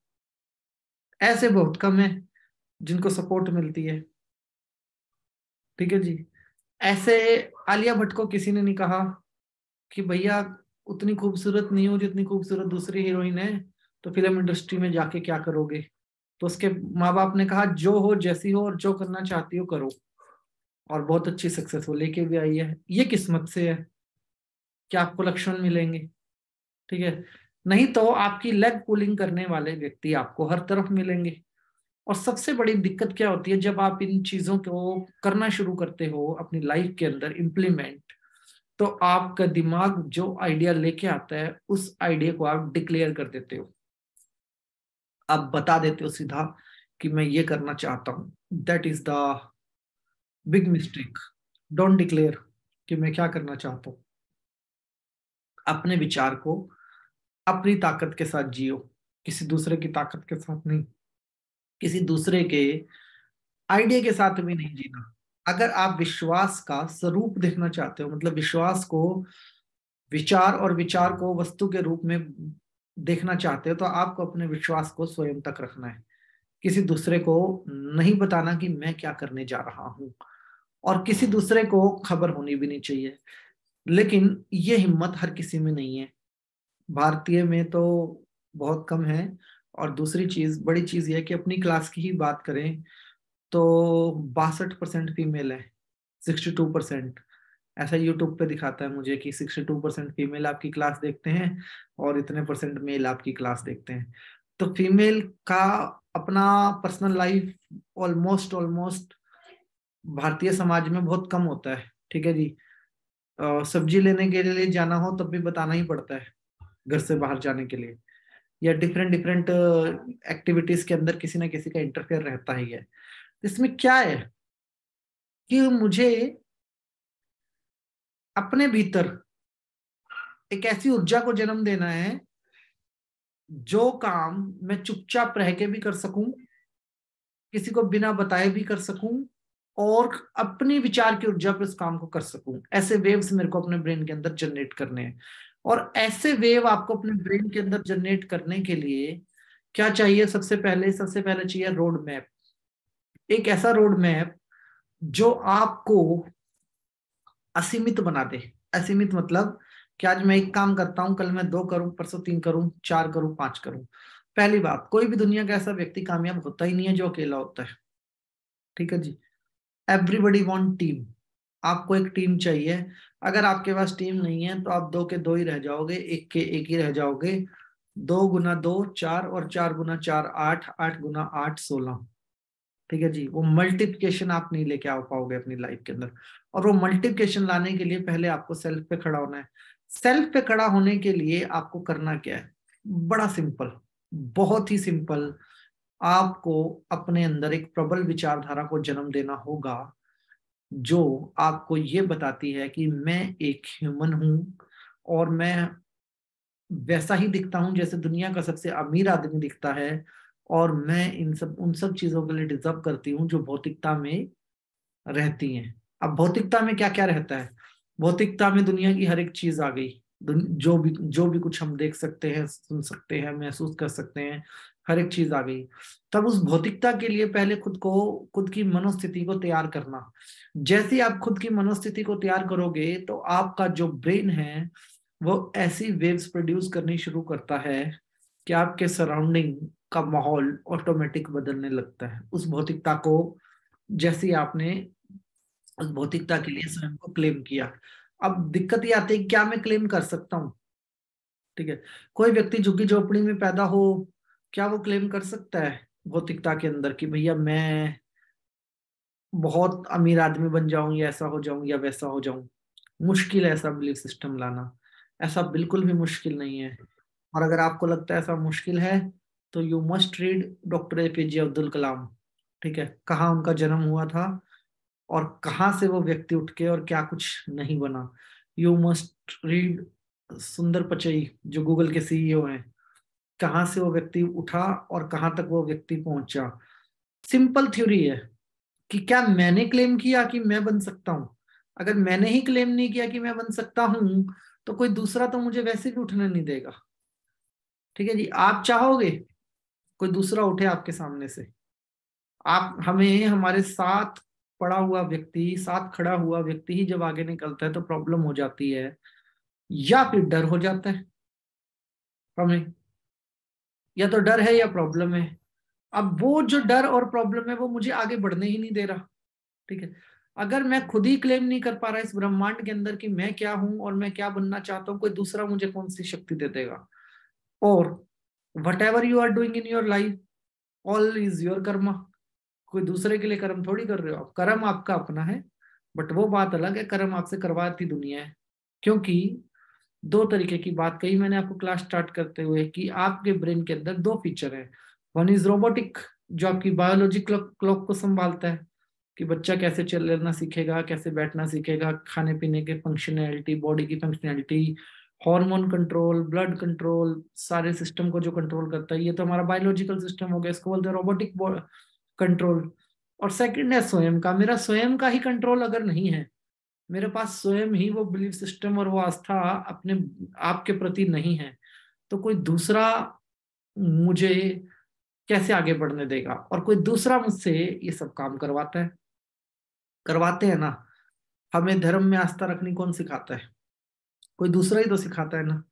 ऐसे बहुत कम है जिनको सपोर्ट मिलती है। ठीक है जी। ऐसे आलिया भट्ट को किसी ने नहीं कहा कि भैया उतनी खूबसूरत नहीं हो जितनी खूबसूरत दूसरी हीरोइन है, तो फिल्म इंडस्ट्री में जाके क्या करोगे। तो उसके माँ बाप ने कहा जो हो जैसी हो और जो करना चाहती हो करो, और बहुत अच्छी सक्सेस वो लेके भी आई है। ये किस्मत से है कि आपको लक्ष्मण मिलेंगे। ठीक है, नहीं तो आपकी लेग पुलिंग करने वाले व्यक्ति आपको हर तरफ मिलेंगे। और सबसे बड़ी दिक्कत क्या होती है, जब आप इन चीजों को करना शुरू करते हो अपनी लाइफ के अंदर इम्प्लीमेंट, तो आपका दिमाग जो आइडिया लेके आता है उस आइडिया को आप डिक्लेयर कर देते हो, आप बता देते हो सीधा कि मैं ये करना चाहता हूं। That is the big mistake. Don't declare कि मैं क्या करना चाहता हूँ। अपने विचार को अपनी ताकत के साथ जियो, किसी दूसरे की ताकत के साथ नहीं, किसी दूसरे के आइडिया के साथ भी नहीं जीना। अगर आप विश्वास का स्वरूप देखना चाहते हो, मतलब विश्वास को, विचार और विचार को वस्तु के रूप में देखना चाहते हो, तो आपको अपने विश्वास को स्वयं तक रखना है। किसी दूसरे को नहीं बताना कि मैं क्या करने जा रहा हूं, और किसी दूसरे को खबर होनी भी नहीं चाहिए। लेकिन ये हिम्मत हर किसी में नहीं है, भारतीय में तो बहुत कम है। और दूसरी चीज, बड़ी चीज ये है कि अपनी क्लास की ही बात करें तो 62% फीमेल है, 62%। ऐसा यूट्यूब पे दिखाता है मुझे कि 62% फीमेल आपकी क्लास देखते हैं और इतने परसेंट मेल आपकी क्लास देखते हैं। तो फीमेल का अपना personal life almost almost Bharatiya Samaj में बहुत कम होता है। ठीक है जी। सब्जी लेने के लिए जाना हो तब भी बताना ही पड़ता है घर से बाहर जाने के लिए, या डिफरेंट डिफरेंट एक्टिविटीज के अंदर किसी ना किसी का इंटरफेयर रहता ही है। इसमें क्या है कि मुझे अपने भीतर एक ऐसी ऊर्जा को जन्म देना है जो काम मैं चुपचाप रह के भी कर सकूं, किसी को बिना बताए भी कर सकूं, और अपनी विचार की ऊर्जा पे उस काम को कर सकूं। ऐसे वेव्स मेरे को अपने ब्रेन के अंदर जनरेट करने हैं। और ऐसे वेव आपको अपने ब्रेन के अंदर जनरेट करने के लिए क्या चाहिए? सबसे पहले चाहिए रोड मैप। एक ऐसा रोड मैप जो आपको असीमित बना दे। असीमित मतलब कि आज मैं एक काम करता हूं, कल मैं 2 करूं, परसों 3 करूं, 4 करूं, 5 करूं। पहली बात, कोई भी दुनिया का ऐसा व्यक्ति कामयाब होता ही नहीं है जो अकेला होता है। ठीक है जी। Everybody want team. आपको एक टीम चाहिए। अगर आपके पास टीम नहीं है तो आप 2 के 2 ही रह जाओगे, 1 के 1 ही रह जाओगे। 2 गुना 2 4, और 4 गुना 4 8, 8 गुना 8 16। ठीक है जी। वो मल्टीप्लिकेशन आप नहीं लेके आ पाओगे अपनी लाइफ के अंदर। और वो मल्टीप्लिकेशन लाने के लिए पहले आपको सेल्फ पे खड़ा होना है। सेल्फ पे खड़ा होने के लिए आपको करना क्या है? बड़ा सिंपल, बहुत ही सिंपल। आपको अपने अंदर एक प्रबल विचारधारा को जन्म देना होगा जो आपको ये बताती है कि मैं एक ह्यूमन हूं, और मैं वैसा ही दिखता हूं जैसे दुनिया का सबसे अमीर आदमी दिखता है। और मैं इन सब उन सब चीजों के लिए डिजर्व करती हूँ जो भौतिकता में रहती हैं। अब भौतिकता में क्या क्या रहता है? भौतिकता में दुनिया की हर एक चीज आ गई। जो भी कुछ हम देख सकते हैं, सुन सकते हैं, महसूस कर सकते हैं, हर एक चीज आ गई। तब उस भौतिकता के लिए पहले खुद की मनोस्थिति को तैयार करना। जैसे ही आप खुद की मनोस्थिति को तैयार करोगे तो आपका जो ब्रेन है वो ऐसी वेव्स प्रोड्यूस करनी शुरू करता है कि आपके सराउंडिंग का माहौल ऑटोमेटिक बदलने लगता है। उस भौतिकता को, जैसे ही आपने उस भौतिकता के लिए स्वयं को क्लेम किया। अब दिक्कत ये आती है कि क्या मैं क्लेम कर सकता हूँ? ठीक है। कोई व्यक्ति झुग्गी झोपड़ी में पैदा हो, क्या वो क्लेम कर सकता है भौतिकता के अंदर कि भैया मैं बहुत अमीर आदमी बन जाऊं, या ऐसा हो जाऊं या वैसा हो जाऊं? मुश्किल है ऐसा बिलीफ सिस्टम लाना, ऐसा बिल्कुल भी मुश्किल नहीं है। और अगर आपको लगता है ऐसा मुश्किल है तो you must read doctor APJ Abdul Kalam. ठीक है, कहाँ उनका जन्म हुआ था और कहाँ से वो व्यक्ति उठ के और क्या कुछ नहीं बना। यू मस्ट रीड सुंदर पिचई जो गूगल के सीईओ हैं, कहाँ से वो व्यक्ति उठा और कहाँ तक वो व्यक्ति पहुंचा। सिंपल थ्योरी है कि क्या मैंने क्लेम किया कि मैं बन सकता हूं? अगर मैंने ही क्लेम नहीं किया कि मैं बन सकता हूं तो कोई दूसरा तो मुझे वैसे भी उठने नहीं देगा। ठीक है जी, आप चाहोगे कोई दूसरा उठे आपके सामने से? आप हमें हमारे साथ पड़ा हुआ व्यक्ति, साथ खड़ा हुआ व्यक्ति ही जब आगे निकलता है तो प्रॉब्लम हो जाती है, या फिर डर हो जाता है हमें, या तो डर है या प्रॉब्लम है। अब वो जो डर और प्रॉब्लम है वो मुझे आगे बढ़ने ही नहीं दे रहा। ठीक है, अगर मैं खुद ही क्लेम नहीं कर पा रहा इस ब्रह्मांड के अंदर कि मैं क्या हूं और मैं क्या बनना चाहता हूं, कोई दूसरा मुझे कौन सी शक्ति दे देगा? और whatever you are doing in your life, all is your karma. कोई दूसरे के लिए कर्म थोड़ी कर रहे हो आप, कर्म आपका अपना है। बट वो बात अलग है, कर्म आपसे करवाती दुनिया है। क्योंकि दो तरीके की बात कही मैंने आपको क्लास स्टार्ट करते हुए कि आपके ब्रेन के अंदर दो फीचर है। वन इज रोबोटिक, जो आपकी बायोलॉजिकल क्लॉक को संभालता है कि बच्चा कैसे चलना सीखेगा, कैसे बैठना सीखेगा, खाने पीने के फंक्शनैलिटी, बॉडी की functionality, hormone control, blood control, सारे सिस्टम को जो कंट्रोल करता है, ये तो हमारा बायोलॉजिकल सिस्टम हो गया, इसको बोलते हैं रोबोटिक कंट्रोल। और सेकंड है स्वयं का। मेरा स्वयं का ही कंट्रोल अगर नहीं है, मेरे पास स्वयं ही वो बिलीफ सिस्टम और वो आस्था अपने आप के प्रति नहीं है, तो कोई दूसरा मुझे कैसे आगे बढ़ने देगा? और कोई दूसरा मुझसे ये सब काम करवाते हैं ना। हमें धर्म में आस्था रखनी कौन सिखाता है? कोई दूसरा ही तो सिखाता है ना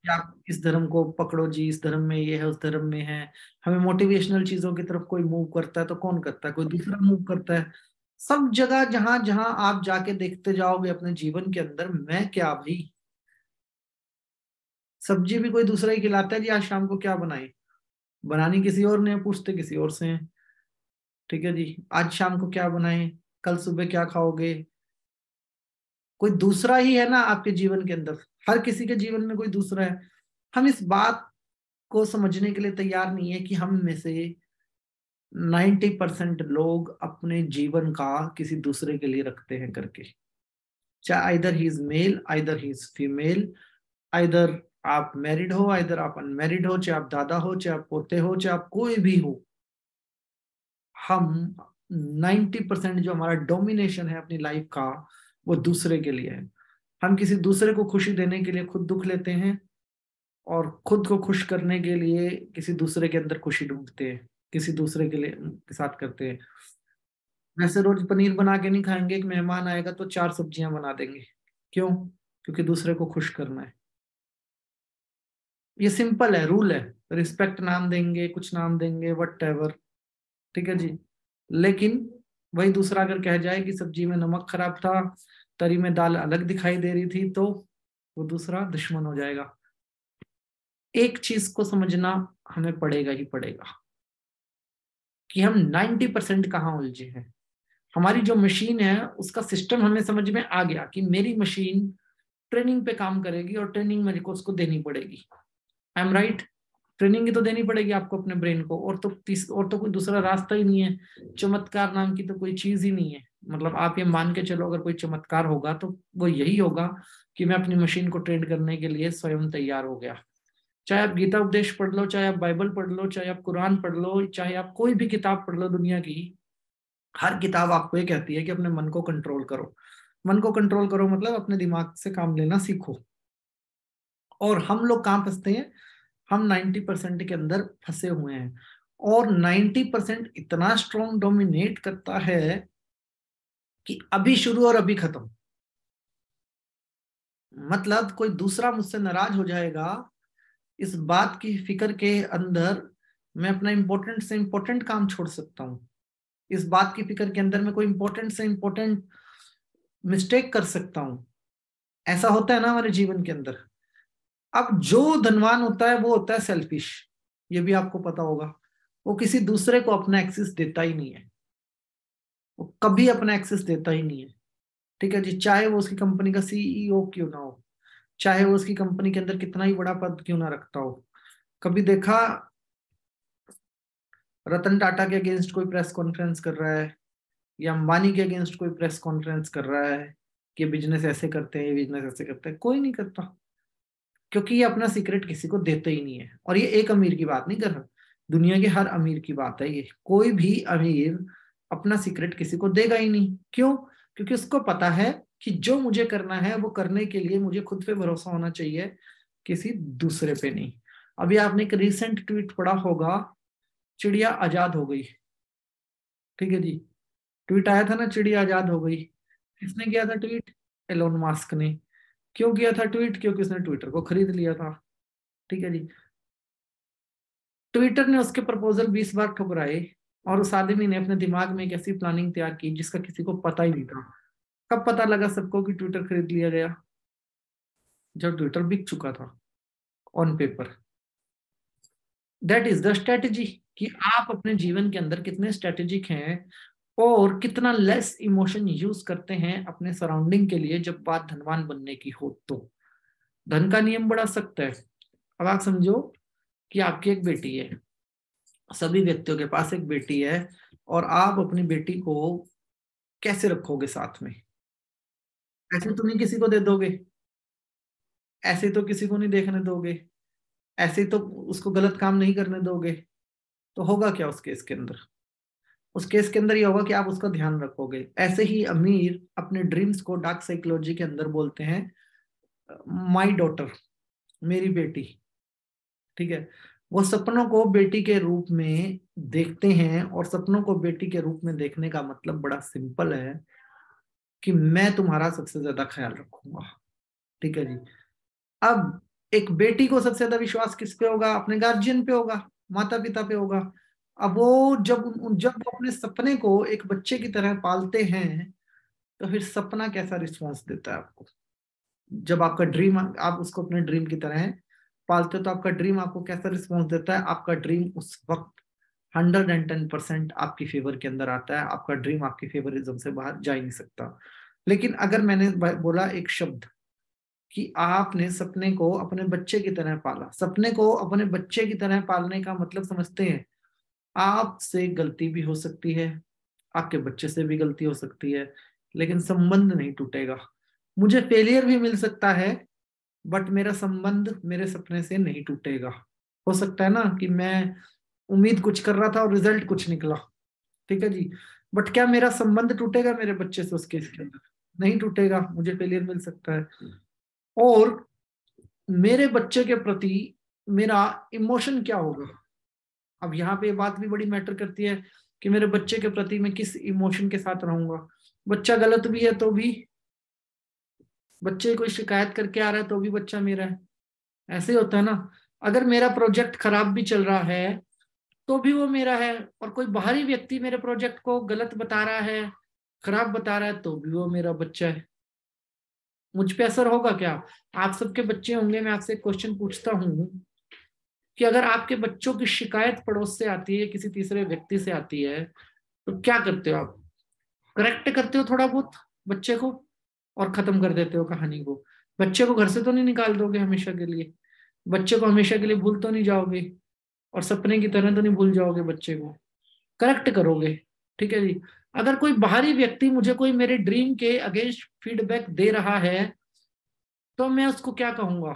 कि आप इस धर्म को पकड़ो जी, इस धर्म में ये है, उस धर्म में है। हमें मोटिवेशनल चीजों की तरफ कोई मूव करता है तो कौन करता है? कोई दूसरा मूव करता है। सब जगह जहां जहां आप जाके देखते जाओगे अपने जीवन के अंदर, मैं क्या भाई, सब्जी भी कोई दूसरा ही खिलाता है जी, आज शाम को क्या बनाए, बनानी किसी और ने, पूछते किसी और से हैं। ठीक है जी, आज शाम को क्या बनाए, कल सुबह क्या खाओगे, कोई दूसरा ही है ना आपके जीवन के अंदर। हर किसी के जीवन में कोई दूसरा है। हम इस बात को समझने के लिए तैयार नहीं है कि हम में से 90% लोग अपने जीवन का किसी दूसरे के लिए रखते हैं करके। चाहे either he is male, either he is female, either आप मैरिड हो, आइदर आप अनमैरिड हो, चाहे आप दादा हो, चाहे आप पोते हो, चाहे आप कोई भी हो, हम 90% जो हमारा डोमिनेशन है अपनी लाइफ का, वो दूसरे के लिए है। हम किसी दूसरे को खुशी देने के लिए खुद दुख लेते हैं, और खुद को खुश करने के लिए किसी दूसरे के अंदर खुशी ढूंढते हैं, किसी दूसरे के लिए के साथ करते हैं। वैसे रोज पनीर बना के नहीं खाएंगे, एक मेहमान आएगा तो 4 सब्जियां बना देंगे। क्यों? क्योंकि दूसरे को खुश करना है। ये सिंपल है, रूल है। रिस्पेक्ट नाम देंगे, कुछ नाम देंगे, वट एवर। ठीक है जी। लेकिन वही दूसरा अगर कह जाए कि सब्जी में नमक खराब था, तरी में दाल अलग दिखाई दे रही थी, तो वो दूसरा दुश्मन हो जाएगा। एक चीज को समझना हमें पड़ेगा ही पड़ेगा कि हम 90% कहाँ उलझे हैं। हमारी जो मशीन है उसका सिस्टम हमें समझ में आ गया कि मेरी मशीन ट्रेनिंग पे काम करेगी और ट्रेनिंग मेरे को उसको देनी पड़ेगी। I am right? ट्रेनिंग ही तो देनी पड़ेगी आपको अपने ब्रेन को, और तो कोई दूसरा रास्ता ही नहीं है। चमत्कार नाम की तो कोई चीज ही नहीं है। मतलब आप ये मान के चलो अगर कोई चमत्कार होगा तो वो यही होगा कि मैं अपनी मशीन को ट्रेन करने के लिए स्वयं तैयार हो गया। चाहे आप गीता उपदेश पढ़ लो, चाहे आप बाइबल पढ़ लो, चाहे आप कुरान पढ़ लो, चाहे आप कोई भी किताब पढ़ लो दुनिया की, हर किताब आपको ये कहती है कि अपने मन को कंट्रोल करो। मन को कंट्रोल करो मतलब अपने दिमाग से काम लेना सीखो। और हम लोग कहाँ फंसते हैं? हम 90% के अंदर फंसे हुए हैं। और 90% इतना स्ट्रॉन्ग डोमिनेट करता है कि अभी शुरू और अभी खत्म। मतलब कोई दूसरा मुझसे नाराज हो जाएगा, इस बात की फिक्र के अंदर मैं अपना इंपॉर्टेंट से इंपॉर्टेंट काम छोड़ सकता हूँ। इस बात की फिक्र के अंदर मैं कोई इंपॉर्टेंट से इंपॉर्टेंट मिस्टेक कर सकता हूँ। ऐसा होता है ना हमारे जीवन के अंदर। अब जो धनवान होता है वो होता है सेल्फिश, ये भी आपको पता होगा। वो किसी दूसरे को अपना एक्सेस देता ही नहीं है, वो कभी अपना एक्सेस देता ही नहीं है। ठीक है जी, चाहे वो उसकी कंपनी का सीईओ क्यों ना हो, चाहे वो उसकी कंपनी के अंदर कितना ही बड़ा पद क्यों ना रखता हो। कभी देखा रतन टाटा के अगेंस्ट कोई प्रेस कॉन्फ्रेंस कर रहा है, या अंबानी के अगेंस्ट कोई प्रेस कॉन्फ्रेंस कर रहा है कि बिजनेस ऐसे करते हैं, बिजनेस ऐसे करते हैं? कोई नहीं करता, क्योंकि ये अपना सीक्रेट किसी को देते ही नहीं है। और ये एक अमीर की बात नहीं कर रहा, दुनिया के हर अमीर की बात है ये। कोई भी अमीर अपना सीक्रेट किसी को देगा ही नहीं। क्यों? क्योंकि उसको पता है कि जो मुझे करना है वो करने के लिए मुझे खुद पे भरोसा होना चाहिए, किसी दूसरे पे नहीं। अभी आपने एक रिसेंट ट्वीट पढ़ा होगा, चिड़िया आजाद हो गई। ठीक है जी, ट्वीट आया था ना, चिड़िया आजाद हो गई। किसने किया था ट्वीट? एलोन मास्क ने। क्यों किया था ट्वीट? क्योंकि उसने ट्विटर को खरीद लिया था। ठीक है जी, ट्विटर ने उसके प्रपोजल 20 बार ठुकराए, और उस आदमी ने अपने दिमाग में एक ऐसी प्लानिंग तैयार की जिसका किसी को पता ही नहीं था। कब पता लगा सबको कि ट्विटर खरीद लिया गया? जब ट्विटर बिक चुका था on paper. That is the strategy, कि आप अपने जीवन के अंदर कितने स्ट्रेटेजिक हैं और कितना लेस इमोशन यूज करते हैं अपने सराउंडिंग के लिए जब बात धनवान बनने की हो तो। धन का नियम बड़ा सख्त है। अब आप समझो कि आपकी एक बेटी है, सभी व्यक्तियों के पास एक बेटी है, और आप अपनी बेटी को कैसे रखोगे साथ में? ऐसे तो नहीं किसी को दे दोगे, ऐसे तो किसी को नहीं देखने दोगे, ऐसे तो उसको गलत काम नहीं करने दोगे। तो होगा क्या उस केस के अंदर? उस केस के अंदर ये होगा कि आप उसका ध्यान रखोगे। ऐसे ही अमीर अपने ड्रीम्स को डार्क साइकोलॉजी के अंदर बोलते हैं माई डॉटर, मेरी बेटी। ठीक है, वो सपनों को बेटी के रूप में देखते हैं, और सपनों को बेटी के रूप में देखने का मतलब बड़ा सिंपल है कि मैं तुम्हारा सबसे ज्यादा ख्याल रखूंगा। ठीक है जी। अब एक बेटी को सबसे ज्यादा विश्वास किस पे होगा? अपने गार्जियन पे होगा, माता पिता पे होगा। अब वो जब वो अपने सपने को एक बच्चे की तरह पालते हैं, तो फिर सपना कैसा रिस्पॉन्स देता है आपको? जब आपका ड्रीम, आप उसको अपने ड्रीम की तरह पालते हो, तो आपका ड्रीम आपको कैसा रिस्पॉन्स देता है? आपका ड्रीम उस वक्त 110% आपकी फेवर के अंदर आता है। आपका ड्रीम आपकी फेवरिज्म से बाहर जा ही नहीं सकता। लेकिन अगर मैंने बोला एक शब्द कि आपने सपने को अपने बच्चे की तरह पाला, सपने को अपने बच्चे की तरह पालने का मतलब समझते हैं, आपसे गलती भी हो सकती है, आपके बच्चे से भी गलती हो सकती है, लेकिन संबंध नहीं टूटेगा। मुझे फेलियर भी मिल सकता है, बट मेरा संबंध मेरे सपने से नहीं टूटेगा। हो सकता है ना कि मैं उम्मीद कुछ कर रहा था और रिजल्ट कुछ निकला, ठीक है जी, बट क्या मेरा संबंध टूटेगा मेरे बच्चे से? उस केस के अंदर नहीं टूटेगा। मुझे फेलियर मिल सकता है, और मेरे बच्चे के प्रति मेरा इमोशन क्या होगा? अब यहाँ पे बात भी बड़ी मैटर करती है कि मेरे बच्चे के प्रति मैं किस इमोशन के साथ रहूंगा। बच्चा गलत भी है तो भी, बच्चे कोई शिकायत करके आ रहा है तो भी बच्चा मेरा है। ऐसे ही होता है ना। अगर मेरा प्रोजेक्ट खराब भी चल रहा है तो भी वो मेरा है, और कोई बाहरी व्यक्ति मेरे प्रोजेक्ट को गलत बता रहा है, खराब बता रहा है, तो भी वो मेरा बच्चा है। मुझ पे असर होगा क्या? आप सबके बच्चे होंगे। मैं आपसे एक क्वेश्चन पूछता हूँ कि अगर आपके बच्चों की शिकायत पड़ोस से आती है, किसी तीसरे व्यक्ति से आती है, तो क्या करते हो आप? करेक्ट करते हो थोड़ा बहुत बच्चे को और खत्म कर देते हो कहानी को? बच्चे को घर से तो नहीं निकाल दोगे हमेशा के लिए, बच्चे को हमेशा के लिए भूल तो नहीं जाओगे, और सपने की तरह तो नहीं भूल जाओगे बच्चे को, करेक्ट करोगे। ठीक है जी। अगर कोई बाहरी व्यक्ति मुझे कोई मेरे ड्रीम के अगेंस्ट फीडबैक दे रहा है, तो मैं उसको क्या कहूंगा?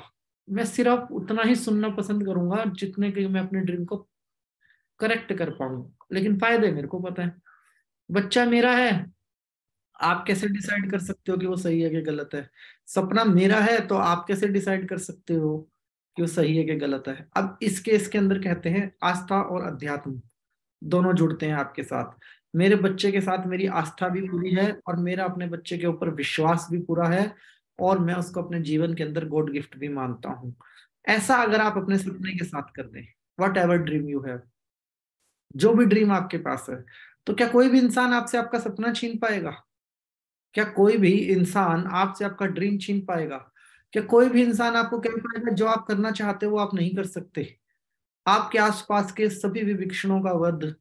मैं सिर्फ उतना ही सुनना पसंद करूंगा जितने कि मैं अपने ड्रीम को करेक्ट कर पाऊं। लेकिन फायदे मेरे को पता है, बच्चा मेरा है। आप कैसे डिसाइड कर सकते हो कि वो सही है कि गलत है? सपना मेरा है, तो आप कैसे डिसाइड कर सकते हो कि वो सही है कि गलत है? अब इस केस के अंदर कहते हैं आस्था और अध्यात्म दोनों जुड़ते हैं आपके साथ। मेरे बच्चे के साथ मेरी आस्था भी पूरी है, और मेरा अपने बच्चे के ऊपर विश्वास भी पूरा है, और मैं उसको अपने जीवन के अंदर गॉड गिफ्ट भी मानता हूँ। ऐसा अगर आप अपने सपने के साथ कर दें, what ever dream you have, जो भी ड्रीम आपके पास है, तो क्या कोई भी इंसान आपसे आपका सपना छीन पाएगा? क्या कोई भी इंसान आपसे आपका ड्रीम छीन पाएगा? क्या कोई भी इंसान आपको कह पाएगा जो आप करना चाहते हो वो आप नहीं कर सकते? आपके आसपास के सभी विवक्षणों का वध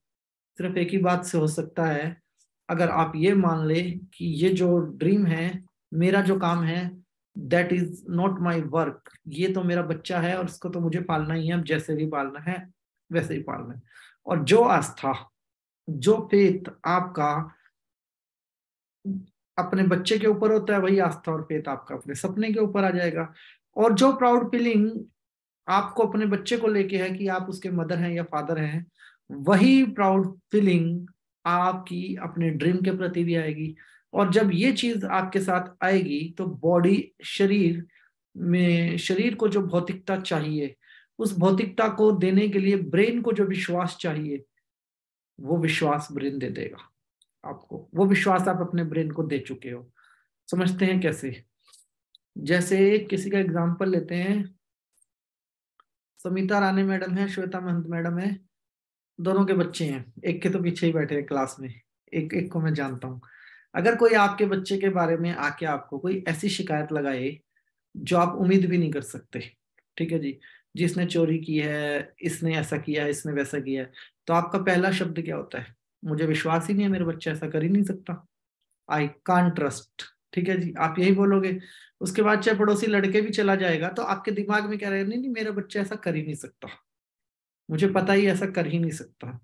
सिर्फ एक ही बात से हो सकता है, अगर आप ये मान ले कि ये जो ड्रीम है, मेरा जो काम है, that is not my work, ये तो मेरा बच्चा है और इसको तो मुझे पालना ही है, अब जैसे भी पालना है वैसे ही पालना है। और जो आस्था, जो फेथ आपका अपने बच्चे के ऊपर होता है, वही आस्था और फेथ आपका अपने सपने के ऊपर आ जाएगा। और जो प्राउड फीलिंग आपको अपने बच्चे को लेके है कि आप उसके मदर हैं या फादर हैं, वही प्राउड फीलिंग आपकी अपने ड्रीम के प्रति भी आएगी। और जब ये चीज आपके साथ आएगी तो बॉडी, शरीर को जो भौतिकता चाहिए, उस भौतिकता को देने के लिए ब्रेन को जो विश्वास चाहिए, वो विश्वास ब्रेन दे देगा आपको। वो विश्वास आप अपने ब्रेन को दे चुके हो। समझते हैं कैसे? जैसे किसी का एग्जांपल लेते हैं, समिता राणे मैडम है, श्वेता महंत मैडम है, दोनों के बच्चे हैं, एक के तो पीछे ही बैठे हैं क्लास में, एक को मैं जानता हूँ। अगर कोई आपके बच्चे के बारे में आके आपको कोई ऐसी शिकायत लगाए जो आप उम्मीद भी नहीं कर सकते, ठीक है जी, जिसने चोरी की है, इसने ऐसा किया है, इसने वैसा किया है, तो आपका पहला शब्द क्या होता है? मुझे विश्वास ही नहीं है, मेरा बच्चा ऐसा कर ही नहीं सकता, आई कांट ट्रस्ट। ठीक है जी, आप यही बोलोगे। उसके बाद चाहे पड़ोसी लड़के भी चला जाएगा तो आपके दिमाग में क्या रहेगा? नहीं नहीं, मेरा बच्चा ऐसा कर ही नहीं सकता, मुझे पता ही ऐसा कर ही नहीं सकता।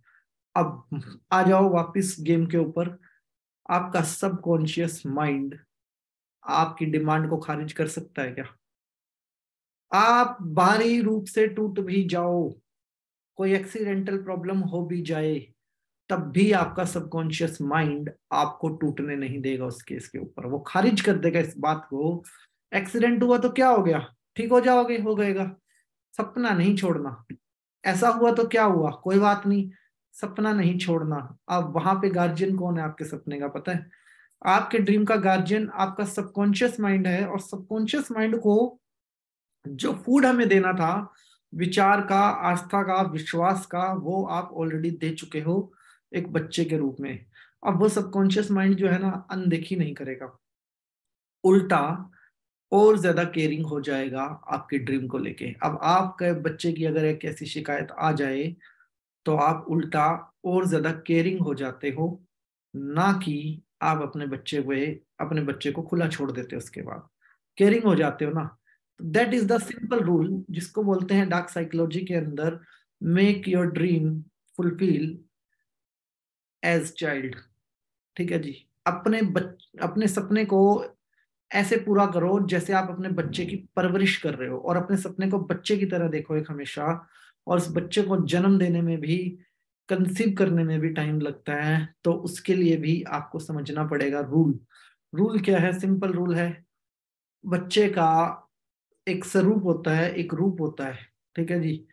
अब आ जाओ वापस गेम के ऊपर। आपका सबकॉन्शियस माइंड आपकी डिमांड को खारिज कर सकता है क्या? आप बाहरी रूप से टूट भी जाओ, कोई एक्सीडेंटल प्रॉब्लम हो भी जाए, तब भी आपका सबकॉन्शियस माइंड आपको टूटने नहीं देगा उस केस के ऊपर, वो खारिज कर देगा इस बात को। एक्सीडेंट हुआ तो क्या हो गया, ठीक हो जाओगे, हो गएगा, सपना नहीं छोड़ना। ऐसा हुआ तो क्या हुआ, कोई बात नहीं, सपना नहीं छोड़ना। अब वहां पे गार्जियन कौन है आपके सपने का, पता है? आपके ड्रीम का गार्जियन आपका सबकॉन्शियस माइंड है। और सबकॉन्शियस माइंड को जो फूड हमें देना था, विचार का, आस्था का, विश्वास का, वो आप ऑलरेडी दे चुके हो एक बच्चे के रूप में। अब वो सबकॉन्शियस माइंड जो है ना, अनदेखी नहीं करेगा, उल्टा और ज्यादा केयरिंग हो जाएगा आपके ड्रीम को लेके। अब आपके बच्चे की अगर एक ऐसी शिकायत आ जाए तो आप उल्टा और ज्यादा केयरिंग हो जाते हो, ना कि आप अपने बच्चे को खुला छोड़ देते हो। उसके बाद केयरिंग हो जाते हो ना। That is the simple rule, जिसको बोलते हैं डार्क साइकोलॉजी के अंदर, make your dream fulfil as child. ठीक है जी, अपने सपने को ऐसे पूरा करो जैसे आप अपने बच्चे की परवरिश कर रहे हो, और अपने सपने को बच्चे की तरह देखो एक हमेशा। और उस बच्चे को जन्म देने में भी, कंसीव करने में भी टाइम लगता है, तो उसके लिए भी आपको समझना पड़ेगा रूल। रूल क्या है? सिंपल रूल है, बच्चे का एक स्वरूप होता है, एक रूप होता है। ठीक है जी,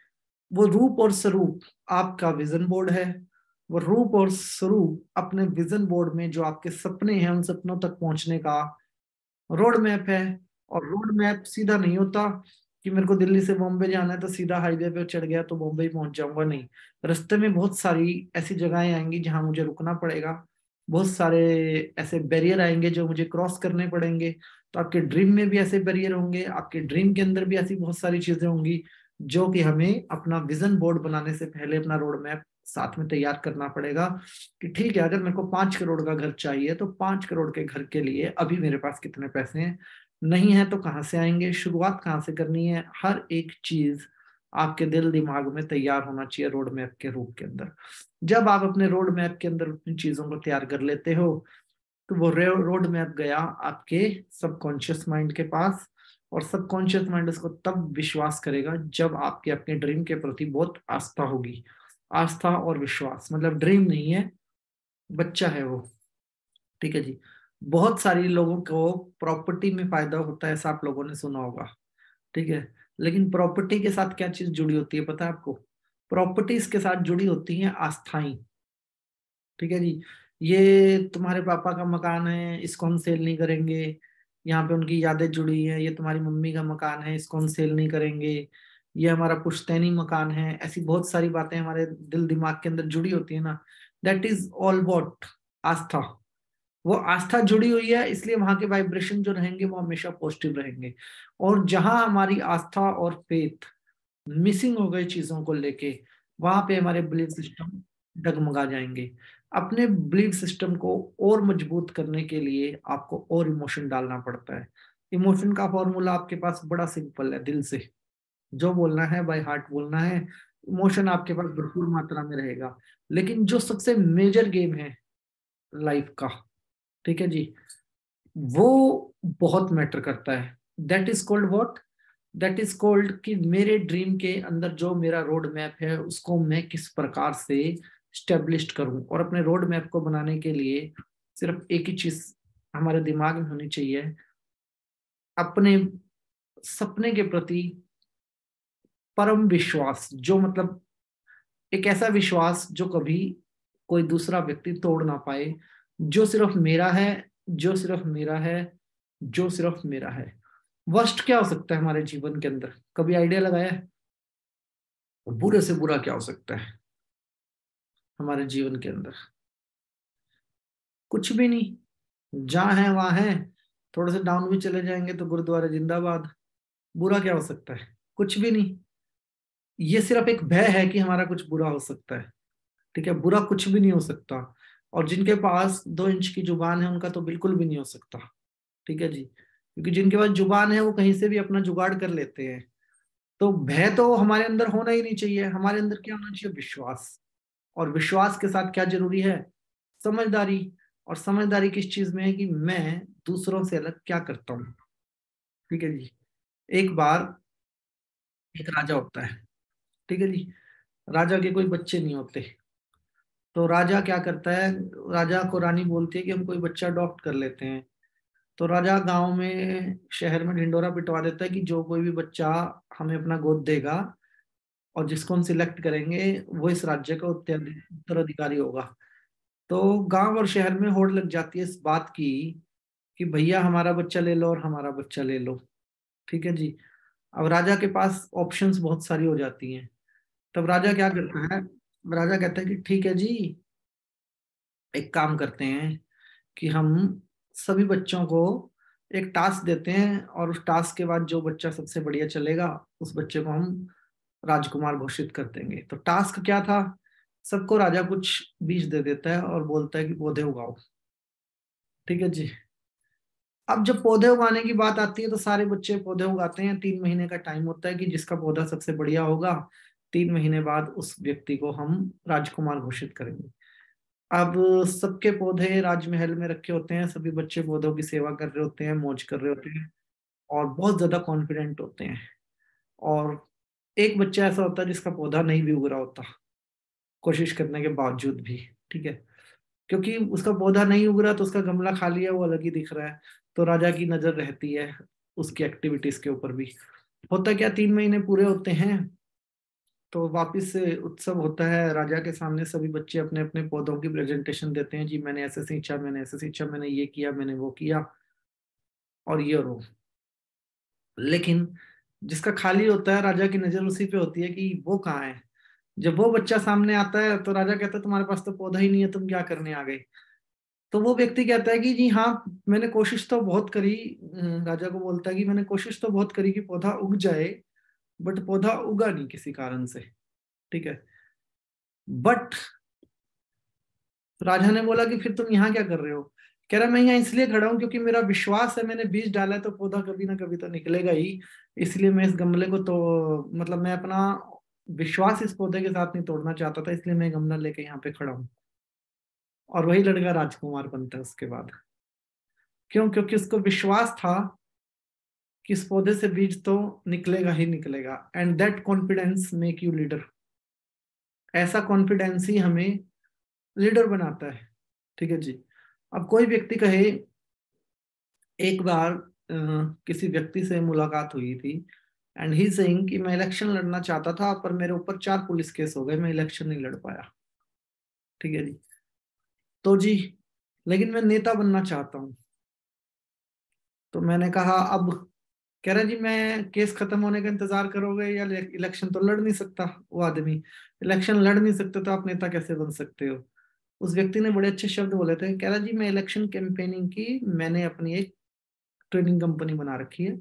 वो रूप और स्वरूप आपका विजन बोर्ड है। वो रूप और स्वरूप अपने विजन बोर्ड में जो आपके सपने हैं, उन सपनों तक पहुंचने का रोड मैप है। और रोड मैप सीधा नहीं होता कि मेरे को दिल्ली से बॉम्बे जाना है तो सीधा हाईवे पे चढ़ गया तो बॉम्बे ही पहुंच जाऊंगा, नहीं। रास्ते में बहुत सारी ऐसी जगहें आएंगी जहां मुझे रुकना पड़ेगा, बहुत सारे ऐसे बैरियर आएंगे जो मुझे क्रॉस करने पड़ेंगे। तो आपके ड्रीम में भी ऐसे बैरियर होंगे, आपके ड्रीम के अंदर भी ऐसी बहुत सारी चीजें होंगी जो कि हमें अपना विजन बोर्ड बनाने से पहले अपना रोड मैप साथ में तैयार करना पड़ेगा। कि ठीक है, अगर मेरे को 5 करोड़ का घर चाहिए तो 5 करोड़ के घर के लिए अभी मेरे पास कितने पैसे हैं, नहीं है तो कहाँ से आएंगे, शुरुआत कहाँ से करनी है, हर एक चीज आपके दिल दिमाग में तैयार होना चाहिए रोड मैप के रूप के अंदर। जब आप अपने रोड मैप के अंदर उन चीजों को तैयार कर लेते हो तो वो रोड मैप गया आपके सबकॉन्शियस माइंड के पास। और सबकॉन्शियस माइंड उसको तब विश्वास करेगा जब आपके अपने ड्रीम के प्रति बहुत आस्था होगी। आस्था और विश्वास मतलब ड्रीम नहीं है, बच्चा है वो। ठीक है जी, बहुत सारी लोगों को प्रॉपर्टी में फायदा होता है, ऐसा आप लोगों ने सुना होगा। ठीक है, लेकिन प्रॉपर्टी के साथ क्या चीज जुड़ी होती है पता है आपको? प्रॉपर्टीज के साथ जुड़ी होती हैं आस्थाएं। ठीक है जी, ये तुम्हारे पापा का मकान है, इसको हम सेल नहीं करेंगे, यहाँ पे उनकी यादें जुड़ी हैं। ये तुम्हारी मम्मी का मकान है, इसको हम सेल नहीं करेंगे। ये हमारा पुश्तैनी मकान है। ऐसी बहुत सारी बातें हमारे दिल दिमाग के अंदर जुड़ी होती है ना। दैट इज ऑल अबाउट आस्था। वो आस्था जुड़ी हुई है, इसलिए वहां के वाइब्रेशन जो रहेंगे वो हमेशा पॉजिटिव रहेंगे। और जहां हमारी आस्था और फेथ मिसिंग हो गई चीजों को लेके, वहां पे हमारे बिलीफ सिस्टम डगमगा जाएंगे। अपने बिलीफ सिस्टम को और मजबूत करने के लिए आपको और इमोशन डालना पड़ता है। इमोशन का फॉर्मूला आपके पास बड़ा सिंपल है, दिल से जो बोलना है, बाय हार्ट बोलना है, इमोशन आपके पास भरपूर मात्रा में रहेगा। लेकिन जो सबसे मेजर गेम है लाइफ का, ठीक है जी, वो बहुत मैटर करता है। That is called what? That is called कि मेरे ड्रीम के अंदर जो मेरा रोड मैप है उसको मैं किस प्रकार से स्टेब्लिश करूं। और अपने रोड मैप को बनाने के लिए सिर्फ एक ही चीज हमारे दिमाग में होनी चाहिए, अपने सपने के प्रति परम विश्वास। जो मतलब एक ऐसा विश्वास जो कभी कोई दूसरा व्यक्ति तोड़ ना पाए, जो सिर्फ मेरा है, जो सिर्फ मेरा है, जो सिर्फ मेरा है। वर्स्ट क्या हो सकता है हमारे जीवन के अंदर, कभी आइडिया लगाया है? बुरे से बुरा क्या हो सकता है हमारे जीवन के अंदर? कुछ भी नहीं, जहां है वहां है। थोड़े से डाउन भी चले जाएंगे तो गुरुद्वारा जिंदाबाद। बुरा क्या हो सकता है? कुछ भी नहीं। ये सिर्फ एक भय है कि हमारा कुछ बुरा हो सकता है, ठीक है। बुरा कुछ भी नहीं हो सकता। और जिनके पास 2 इंच की जुबान है उनका तो बिल्कुल भी नहीं हो सकता, ठीक है जी। क्योंकि जिनके पास जुबान है वो कहीं से भी अपना जुगाड़ कर लेते हैं। तो भय तो हमारे अंदर होना ही नहीं चाहिए। हमारे अंदर क्या होना चाहिए? विश्वास। और विश्वास के साथ क्या जरूरी है? समझदारी। और समझदारी किस चीज में है? कि मैं दूसरों से अलग क्या करता हूँ, ठीक है जी। एक बार एक राजा होता है, ठीक है जी। राजा के कोई बच्चे नहीं होते। तो राजा क्या करता है, राजा को रानी बोलती है कि हम कोई बच्चा अडॉप्ट कर लेते हैं। तो राजा गांव में शहर में ढिंडोरा पिटवा देता है कि जो कोई भी बच्चा हमें अपना गोद देगा और जिसको हम सिलेक्ट करेंगे वो इस राज्य का उत्तराधिकारी होगा। तो गांव और शहर में होड़ लग जाती है इस बात की कि भैया हमारा बच्चा ले लो और हमारा बच्चा ले लो, ठीक है जी। अब राजा के पास ऑप्शंस बहुत सारी हो जाती हैं। तब राजा क्या करता है? राजा कहता है कि ठीक है जी, एक काम करते हैं कि हम सभी बच्चों को एक टास्क देते हैं और उस टास्क के बाद जो बच्चा सबसे बढ़िया चलेगा उस बच्चे को हम राजकुमार घोषित कर देंगे। तो टास्क क्या था? सबको राजा कुछ बीज दे देता है और बोलता है कि पौधे उगाओ, ठीक है जी। अब जब पौधे उगाने की बात आती है तो सारे बच्चे पौधे उगाते हैं। 3 महीने का टाइम होता है कि जिसका पौधा सबसे बढ़िया होगा 3 महीने बाद उस व्यक्ति को हम राजकुमार घोषित करेंगे। अब सबके पौधे राजमहल में रखे होते हैं, सभी बच्चे पौधों की सेवा कर रहे होते हैं, मौज कर रहे होते हैं और बहुत ज्यादा कॉन्फिडेंट होते हैं। और एक बच्चा ऐसा होता है जिसका पौधा नहीं भी उग रहा होता, कोशिश करने के बावजूद भी, ठीक है। क्योंकि उसका पौधा नहीं उग रहा तो उसका गमला खाली है, वो अलग ही दिख रहा है। तो राजा की नजर रहती है उसकी एक्टिविटीज के ऊपर भी। होता क्या, 3 महीने पूरे होते हैं तो वापिस से उत्सव होता है। राजा के सामने सभी बच्चे अपने अपने पौधों की प्रेजेंटेशन देते हैं। जी मैंने ऐसे सींचा, मैंने ऐसे सींचा, मैंने ये किया, मैंने वो किया और ये और वो। लेकिन जिसका खाली होता है राजा की नजर उसी पे होती है कि वो कहाँ है। जब वो बच्चा सामने आता है तो राजा कहता है तुम्हारे पास तो पौधा ही नहीं है, तुम क्या करने आ गए? तो वो व्यक्ति कहता है कि जी हाँ, मैंने कोशिश तो बहुत करी। राजा को बोलता है कि मैंने कोशिश तो बहुत करी कि पौधा उग जाए, बट पौधा उगा नहीं किसी कारण से, ठीक है। बट राजा ने बोला कि फिर तुम यहाँ क्या कर रहे हो? कह रहा मैं यहाँ इसलिए खड़ा हूँ क्योंकि मेरा विश्वास है, मैंने बीज डाला है तो पौधा कभी ना कभी तो निकलेगा ही। इसलिए मैं इस गमले को तो मतलब मैं अपना विश्वास इस पौधे के साथ नहीं तोड़ना चाहता था, इसलिए मैं गमला लेके यहाँ पे खड़ा हूँ। और वही लड़का राजकुमार बनता है उसके बाद। क्यों? क्योंकि उसको विश्वास था कि इस पौधे से बीज तो निकलेगा ही निकलेगा। And that confidence make you leader. ऐसा कॉन्फिडेंस ही हमें लीडर बनाता है, ठीक है जी। अब कोई व्यक्ति कहे, एक बार किसी व्यक्ति से मुलाकात हुई थी एंड ही सेइंग कि मैं इलेक्शन लड़ना चाहता था पर मेरे ऊपर 4 पुलिस केस हो गए, मैं इलेक्शन नहीं लड़ पाया, ठीक है जी। तो जी, लेकिन मैं नेता बनना चाहता हूँ। तो मैंने कहा अब? कह रहा जी मैं केस खत्म होने का इंतजार करोगे या इलेक्शन तो लड़ नहीं सकता वो आदमी। इलेक्शन लड़ नहीं सकते तो आप नेता कैसे बन सकते हो? उस व्यक्ति ने बड़े अच्छे शब्द बोले थे। कह रहा जी मैं इलेक्शन कैंपेनिंग की मैंने अपनी एक ट्रेनिंग कंपनी बना रखी है,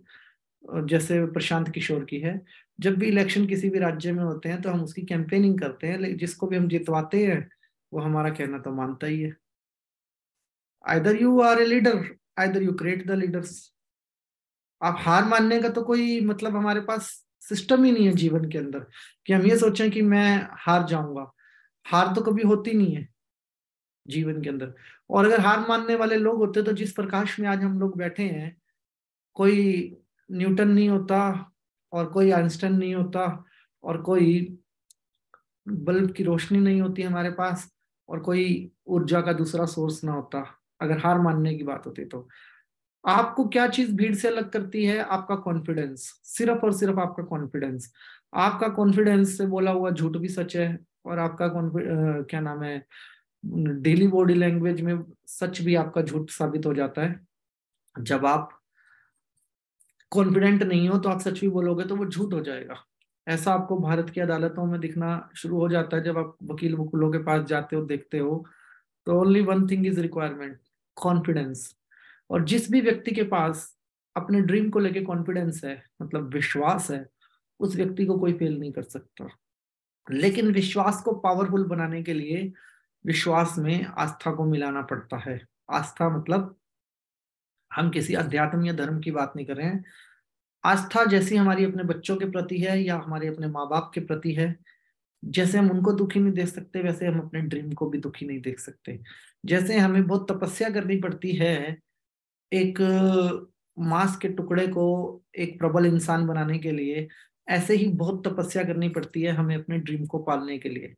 और जैसे प्रशांत किशोर की है। जब भी इलेक्शन किसी भी राज्य में होते हैं तो हम उसकी कैंपेनिंग करते हैं, जिसको भी हम जितवाते हैं वो हमारा कहना तो मानता ही है। Either you are a leader, either you create the leaders. आप हार मानने का तो कोई मतलब हमारे पास सिस्टम ही नहीं है जीवन के अंदर कि हम ये सोचें कि मैं हार जाऊंगा। हार तो कभी होती नहीं है जीवन के अंदर। और अगर हार मानने वाले लोग होते तो जिस प्रकाश में आज हम लोग बैठे हैं, कोई न्यूटन नहीं होता, और कोई आइंस्टाइन नहीं होता, और कोई बल्ब की रोशनी नहीं होती हमारे पास, और कोई ऊर्जा का दूसरा सोर्स ना होता, अगर हार मानने की बात होती तो। आपको क्या चीज भीड़ से अलग करती है? आपका कॉन्फिडेंस, सिर्फ और सिर्फ आपका कॉन्फिडेंस। आपका कॉन्फिडेंस से बोला हुआ झूठ भी सच है, और आपका क्या नाम है, डेली बॉडी लैंग्वेज में सच भी आपका झूठ साबित हो जाता है। जब आप कॉन्फिडेंट नहीं हो तो आप सच भी बोलोगे तो वो झूठ हो जाएगा। ऐसा आपको भारत की अदालतों में दिखना शुरू हो जाता है। जब आप वकील वकीलों के पास जाते हो, देखते हो, तो only one thing is requirement, confidence. और जिस भी व्यक्ति के पास अपने ड्रीम को लेके कॉन्फिडेंस है, मतलब विश्वास है, उस व्यक्ति को कोई फेल नहीं कर सकता। लेकिन विश्वास को पावरफुल बनाने के लिए विश्वास में आस्था को मिलाना पड़ता है। आस्था मतलब हम किसी अध्यात्म या धर्म की बात नहीं कर रहे हैं। आस्था जैसी हमारी अपने बच्चों के प्रति है या हमारे अपने माँ बाप के प्रति है, जैसे हम उनको दुखी नहीं देख सकते, वैसे हम अपने ड्रीम को भी दुखी नहीं देख सकते। जैसे हमें बहुत तपस्या करनी पड़ती है एक मांस के टुकड़े को एक प्रबल इंसान बनाने के लिए, ऐसे ही बहुत तपस्या करनी पड़ती है हमें अपने ड्रीम को पालने के लिए।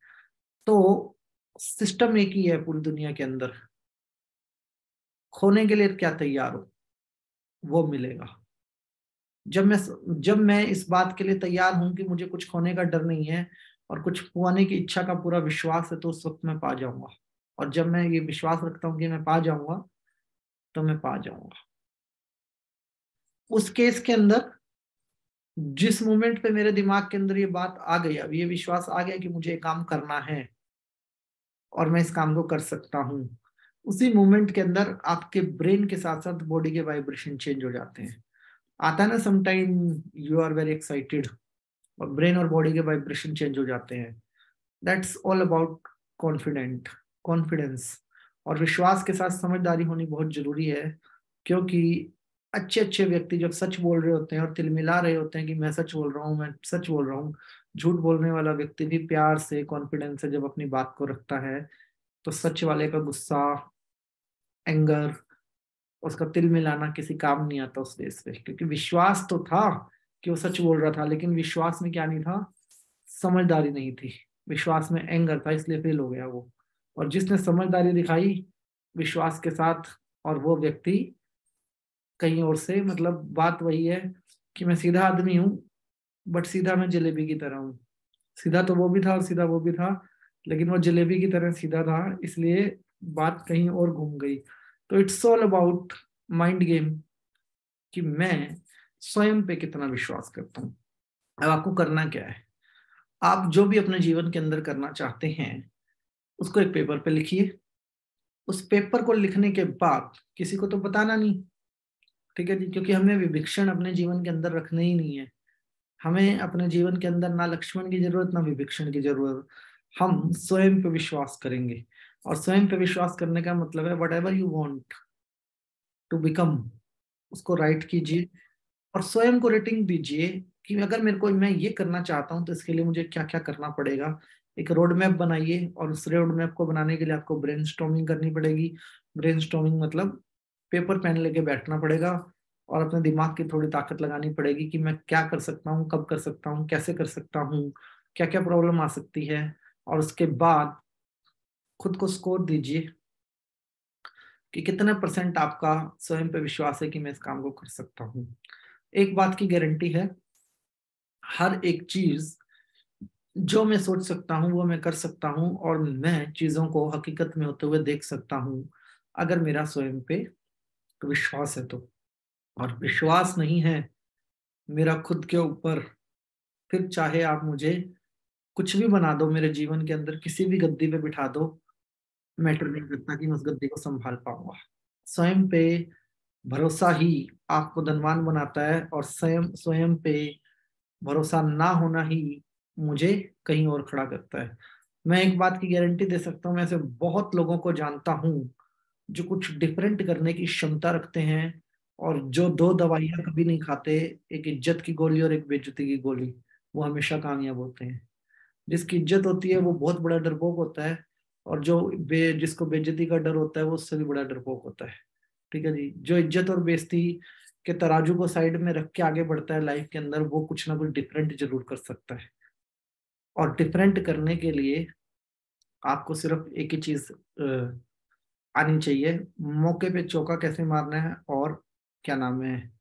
तो सिस्टम एक ही है पूरी दुनिया के अंदर। खोने के लिए क्या तैयार हो, वो मिलेगा। जब मैं इस बात के लिए तैयार हूं कि मुझे कुछ खोने का डर नहीं है और कुछ पाने की इच्छा का पूरा विश्वास है, तो उस वक्त मैं पा जाऊंगा। और जब मैं ये विश्वास रखता हूँ कि मैं पा जाऊंगा, तो मैं पा जाऊंगा। उस केस के अंदर जिस मोमेंट पे मेरे दिमाग के अंदर ये बात आ गई, अब ये विश्वास आ गया कि मुझे ये काम करना है और मैं इस काम को कर सकता हूँ, उसी मोमेंट के अंदर आपके ब्रेन के साथ साथ बॉडी के वाइब्रेशन चेंज हो जाते हैं। आता है ना, sometime you are very excited और ब्रेन और बॉडी के वाइब्रेशन चेंज हो जाते हैं। That's all about confident, confidence. और विश्वास के साथ समझदारी होनी बहुत जरूरी है, क्योंकि अच्छे अच्छे व्यक्ति जब सच बोल रहे होते हैं और तिलमिला रहे होते हैं कि मैं सच बोल रहा हूँ, मैं सच बोल रहा हूँ, झूठ बोलने वाला व्यक्ति भी प्यार से, कॉन्फिडेंस से जब अपनी बात को रखता है, तो सच वाले का गुस्सा, एंगर, उसका तिल मिलाना किसी काम नहीं आता उस देश पे। क्योंकि विश्वास तो था कि वो सच बोल रहा था, लेकिन विश्वास में क्या नहीं था, समझदारी नहीं थी। विश्वास में एंगर था, इसलिए फेल हो गया वो। और जिसने समझदारी दिखाई विश्वास के साथ, और वो व्यक्ति कहीं और से, मतलब बात वही है कि मैं सीधा आदमी हूँ, बट सीधा मैं जलेबी की तरह हूँ। सीधा तो वो भी था और सीधा वो भी था, लेकिन वो जलेबी की तरह सीधा था, इसलिए बात कहीं और घूम गई। तो it's all about mind game, कि मैं स्वयं पे कितना विश्वास करता हूँ। अब आपको करना क्या है, आप जो भी अपने जीवन के अंदर करना चाहते हैं उसको एक पेपर पे लिखिए। उस पेपर को लिखने के बाद किसी को तो बताना नहीं, ठीक है जी, क्योंकि हमें विभीषण अपने जीवन के अंदर रखने ही नहीं है। हमें अपने जीवन के अंदर ना लक्ष्मण की जरूरत, ना विभीषण की जरूरत। हम स्वयं पे विश्वास करेंगे। और स्वयं पे विश्वास करने का मतलब है whatever you want to become, उसको राइट कीजिए और स्वयं को रेटिंग दीजिए कि अगर मेरे को, मैं ये करना चाहता हूँ तो इसके लिए मुझे क्या क्या करना पड़ेगा। एक रोड मैप बनाइए, और उस रोड मैप को बनाने के लिए आपको ब्रेनस्टॉर्मिंग करनी पड़ेगी। ब्रेनस्टॉर्मिंग मतलब पेपर पेन लेके बैठना पड़ेगा और अपने दिमाग की थोड़ी ताकत लगानी पड़ेगी कि मैं क्या कर सकता हूँ, कब कर सकता हूँ, कैसे कर सकता हूँ, क्या क्या प्रॉब्लम आ सकती है। और उसके बाद खुद को स्कोर दीजिए कि कितना परसेंट आपका स्वयं पे विश्वास है कि मैं इस काम को कर सकता हूँ। एक बात की गारंटी है, हर एक चीज जो मैं सोच सकता हूँ वो मैं कर सकता हूँ, और मैं चीजों को हकीकत में होते हुए देख सकता हूँ, अगर मेरा स्वयं पे विश्वास है तो। और विश्वास नहीं है मेरा खुद के ऊपर, फिर चाहे आप मुझे कुछ भी बना दो, मेरे जीवन के अंदर किसी भी गद्दी पे बिठा दो, मैटर नहीं करता कि मैं उस गद्दी को संभाल पाऊंगा। स्वयं पे भरोसा ही आपको धनवान बनाता है, और स्वयं स्वयं पे भरोसा ना होना ही मुझे कहीं और खड़ा करता है। मैं एक बात की गारंटी दे सकता हूँ, मैं ऐसे बहुत लोगों को जानता हूँ जो कुछ डिफरेंट करने की क्षमता रखते हैं, और जो दो दवाइयां कभी नहीं खाते, एक इज्जत की गोली और एक बेइज्जती की गोली, वो हमेशा कामयाब होते हैं। जिसकी इज्जत होती है वो बहुत बड़ा डरपोक होता है, और जो जिसको बेइज्जती का डर होता है वो उससे भी बड़ा डरपोक होता है। ठीक है जी। जो इज्जत और बेइज्जती के तराजू को साइड में रख के आगे बढ़ता है लाइफ के अंदर, वो कुछ ना कुछ डिफरेंट जरूर कर सकता है। और डिफरेंट करने के लिए आपको सिर्फ एक ही चीज आनी चाहिए, मौके पे चौका कैसे मारना है, और क्या नाम है,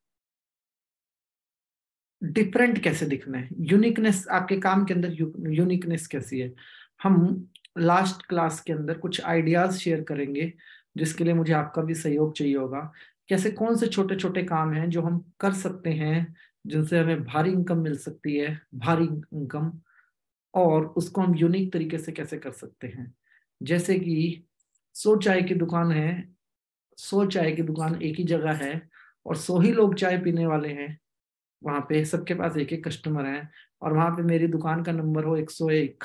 डिफरेंट कैसे दिखना है, यूनिकनेस आपके काम के अंदर यूनिकनेस कैसी है। हम लास्ट क्लास के अंदर कुछ आइडियाज शेयर करेंगे, जिसके लिए मुझे आपका भी सहयोग चाहिए होगा। कैसे कौन से छोटे छोटे काम हैं जो हम कर सकते हैं, जिनसे हमें भारी इनकम मिल सकती है, भारी इनकम, और उसको हम यूनिक तरीके से कैसे कर सकते हैं। जैसे कि 100 चाय की दुकान है, 100 चाय की दुकान एक ही जगह है, और 100 ही लोग चाय पीने वाले हैं। वहां पे सबके पास एक एक कस्टमर है, और वहां पे मेरी दुकान का नंबर हो 101,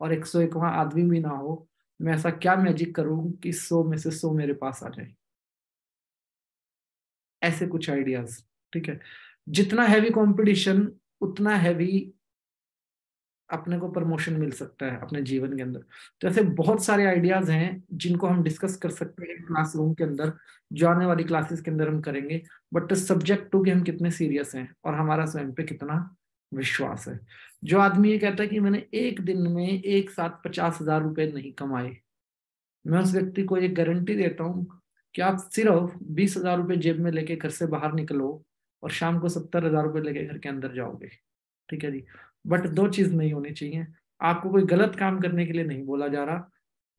और 101 वहां आदमी भी ना हो। मैं ऐसा क्या मैजिक करूं कि 100 में से 100 मेरे पास आ जाए। ऐसे कुछ आइडियाज। ठीक है। जितना हैवी कंपटीशन, उतना हैवी अपने को प्रमोशन मिल सकता है अपने जीवन के अंदर। तो ऐसे बहुत सारे आइडियाज हैं जिनको हम डिस्कस कर सकते हैं क्लासरूम के अंदर, जो आने वाली क्लासेस के अंदर हम करेंगे। बट सब्जेक्ट टू कि हम कितने सीरियस हैं और हमारा स्वयं पे कितना विश्वास है। जो आदमी ये कहता है कि मैंने एक दिन में एक साथ 50,000 रुपए नहीं कमाए, मैं उस व्यक्ति को एक गारंटी देता हूँ कि आप सिर्फ 20,000 रुपये जेब में लेके घर से बाहर निकलो, और शाम को 70,000 रुपये लेके घर के अंदर जाओगे। ठीक है जी। बट दो चीज नहीं होनी चाहिए। आपको कोई गलत काम करने के लिए नहीं बोला जा रहा,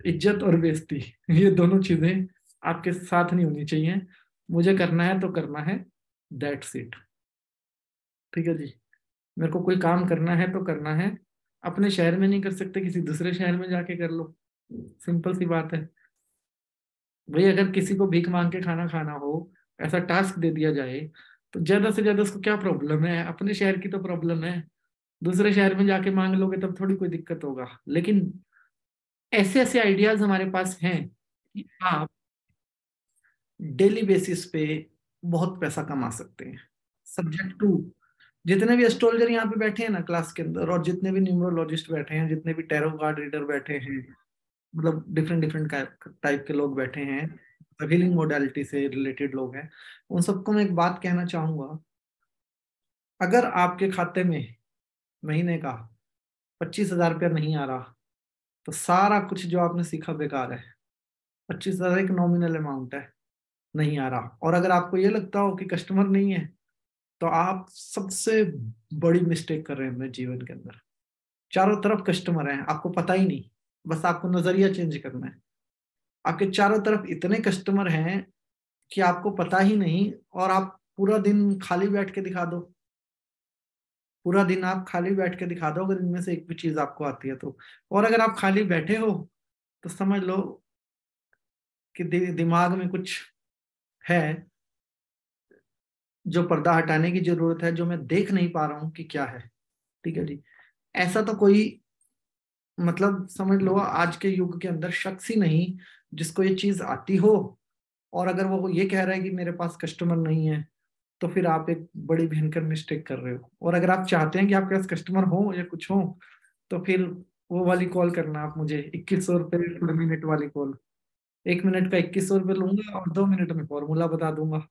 इज्जत और बेइज्जती, ये दोनों चीजें आपके साथ नहीं होनी चाहिए। मुझे करना है तो करना है, दैट्स इट। ठीक है जी। मेरे को कोई काम करना है तो करना है। अपने शहर में नहीं कर सकते, किसी दूसरे शहर में जाके कर लो, सिंपल सी बात है। भाई अगर किसी को भीख मांग के खाना खाना हो, ऐसा टास्क दे दिया जाए, तो ज्यादा से ज्यादा उसको क्या प्रॉब्लम है? अपने शहर की तो प्रॉब्लम है। दूसरे शहर में जाके मांग लोगे तब थोड़ी कोई दिक्कत होगा। लेकिन ऐसे ऐसे आइडियाज हमारे पास हैं कि आप डेली बेसिस पे बहुत पैसा कमा सकते हैं। सब्जेक्ट टू, जितने भी एस्ट्रोलॉजर यहाँ पे बैठे हैं ना क्लास के अंदर, और जितने भी न्यूमरोलॉजिस्ट बैठे हैं, जितने भी टैरो कार्ड रीडर बैठे हैं, मतलब डिफरेंट डिफरेंट टाइप के लोग बैठे हैं, हीलिंग मोडालिटी से रिलेटेड लोग हैं, उन सबको मैं एक बात कहना चाहूंगा। अगर आपके खाते में महीने का 25,000 रुपया नहीं आ रहा, तो सारा कुछ जो आपने सीखा बेकार है। 25,000 एक नॉमिनल अमाउंट है, नहीं आ रहा। और अगर आपको ये लगता हो कि कस्टमर नहीं है, तो आप सबसे बड़ी मिस्टेक कर रहे हैं अपने जीवन के अंदर। चारों तरफ कस्टमर हैं, आपको पता ही नहीं, बस आपको नजरिया चेंज करना है। आपके चारों तरफ इतने कस्टमर हैं कि आपको पता ही नहीं, और आप पूरा दिन खाली बैठ के दिखा दो, पूरा दिन आप खाली बैठ के दिखा दो, अगर इनमें से एक भी चीज आपको आती है तो। और अगर आप खाली बैठे हो, तो समझ लो कि दिमाग में कुछ है जो पर्दा हटाने की जरूरत है, जो मैं देख नहीं पा रहा हूँ कि क्या है। ठीक है जी। ऐसा तो कोई, मतलब समझ लो आज के युग के अंदर शख्स ही नहीं जिसको ये चीज आती हो, और अगर वो ये कह रहा है कि मेरे पास कस्टमर नहीं है, तो फिर आप एक बड़ी भयंकर मिस्टेक कर रहे हो। और अगर आप चाहते हैं कि आपके पास कस्टमर हो या कुछ हो, तो फिर वो वाली कॉल करना आप मुझे, 2100 रुपये पर मिनट वाली कॉल। 1 मिनट का 2100 रुपये लूंगा, और 2 मिनट में फॉर्मूला बता दूंगा।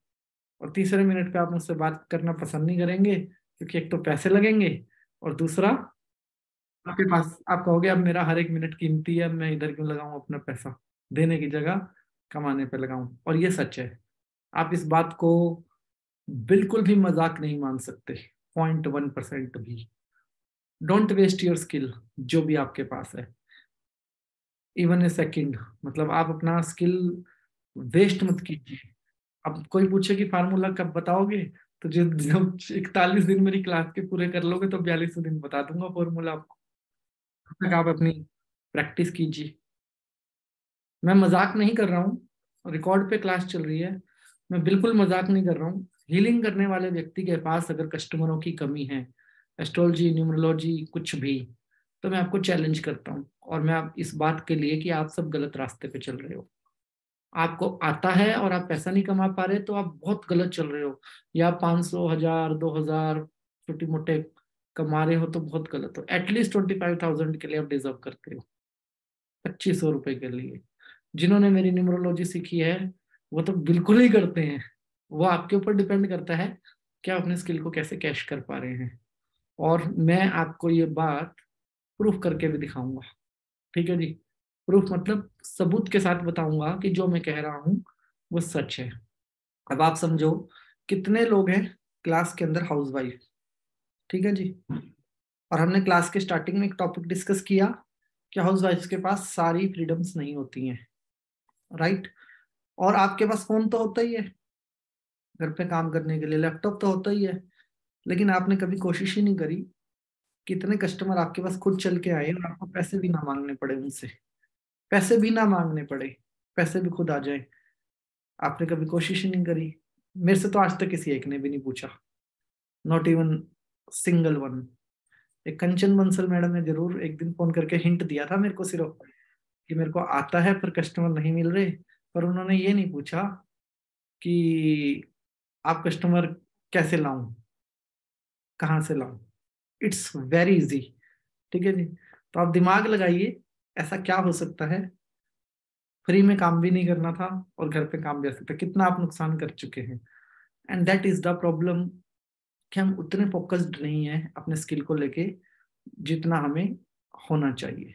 और तीसरे मिनट पे आप मुझसे बात करना पसंद नहीं करेंगे, क्योंकि एक तो पैसे लगेंगे, और दूसरा आपके पास आप कहोगे अब मेरा हर एक मिनट कीमती है, अब मैं इधर क्यों लगाऊं अपना पैसा, देने की जगह कमाने पे लगाऊं। और ये सच है, आप इस बात को बिल्कुल भी मजाक नहीं मान सकते, 0.1% भी। डोंट वेस्ट योर स्किल, जो भी आपके पास है, इवन ए सेकंड। मतलब आप अपना स्किल वेस्ट मत कीजिए। अब कोई पूछे कि फार्मूला कब बताओगे, तो जब 41 दिन मेरी क्लास के पूरे कर लोगे, तो 42वें दिन बता दूंगा फॉर्मूला आपको। तब तक आप अपनी प्रैक्टिस कीजिए। मैं मजाक नहीं कर रहा हूँ, रिकॉर्ड पे क्लास चल रही है, मैं बिल्कुल मजाक नहीं कर रहा हूँ। हीलिंग करने वाले व्यक्ति के पास अगर कस्टमरों की कमी है, एस्ट्रोलॉजी, न्यूमरोलॉजी, कुछ भी, तो मैं आपको चैलेंज करता हूँ, और मैं आप इस बात के लिए कि आप सब गलत रास्ते पे चल रहे हो। आपको आता है और आप पैसा नहीं कमा पा रहे तो आप बहुत गलत चल रहे हो। या 500, 1000, 2000 छोटी मोटे कमा रहे हो तो बहुत गलत हो। एटलीस्ट 25,000 के लिए आप डिजर्व करते हो, 2500 रुपए के लिए। जिन्होंने मेरी न्यूमरोलॉजी सीखी है वो तो बिल्कुल ही करते हैं। वो आपके ऊपर डिपेंड करता है कि आप अपने स्किल को कैसे कैश कर पा रहे हैं। और मैं आपको ये बात प्रूफ करके भी दिखाऊंगा, ठीक है जी। प्रूफ मतलब सबूत के साथ बताऊंगा कि जो मैं कह रहा हूं वो सच है। अब आप समझो, कितने लोग हैं क्लास के अंदर हाउसवाइफ, ठीक है जी। और हमने क्लास के स्टार्टिंग में एक टॉपिक डिस्कस किया कि हाउसवाइफ के पास सारी फ्रीडम्स नहीं होती हैं, राइट। और आपके पास फोन तो होता ही है, घर पे काम करने के लिए लैपटॉप तो होता ही है, लेकिन आपने कभी कोशिश ही नहीं करी कितने कस्टमर आपके पास खुद चल के आए और आपको पैसे भी ना मांगने पड़े उनसे, पैसे भी ना मांगने पड़े, पैसे भी खुद आ जाए। आपने कभी कोशिश ही नहीं करी। मेरे से तो आज तक किसी एक ने भी नहीं पूछा, नॉट इवन सिंगल वन। एक कंचन बंसल मैडम ने जरूर एक दिन फोन करके हिंट दिया था मेरे को सिर्फ कि मेरे को आता है पर कस्टमर नहीं मिल रहे। पर उन्होंने ये नहीं पूछा कि आप कस्टमर कैसे लाऊं, कहाँ से लाऊं। इट्स वेरी इजी, ठीक है जी। तो आप दिमाग लगाइए, ऐसा क्या हो सकता है। फ्री में काम भी नहीं करना था और घर पे काम भी आ सकता, कितना आप नुकसान कर चुके हैं। And that is the problem कि हम उतने फोकस्ड नहीं है अपने स्किल को लेके जितना हमें होना चाहिए।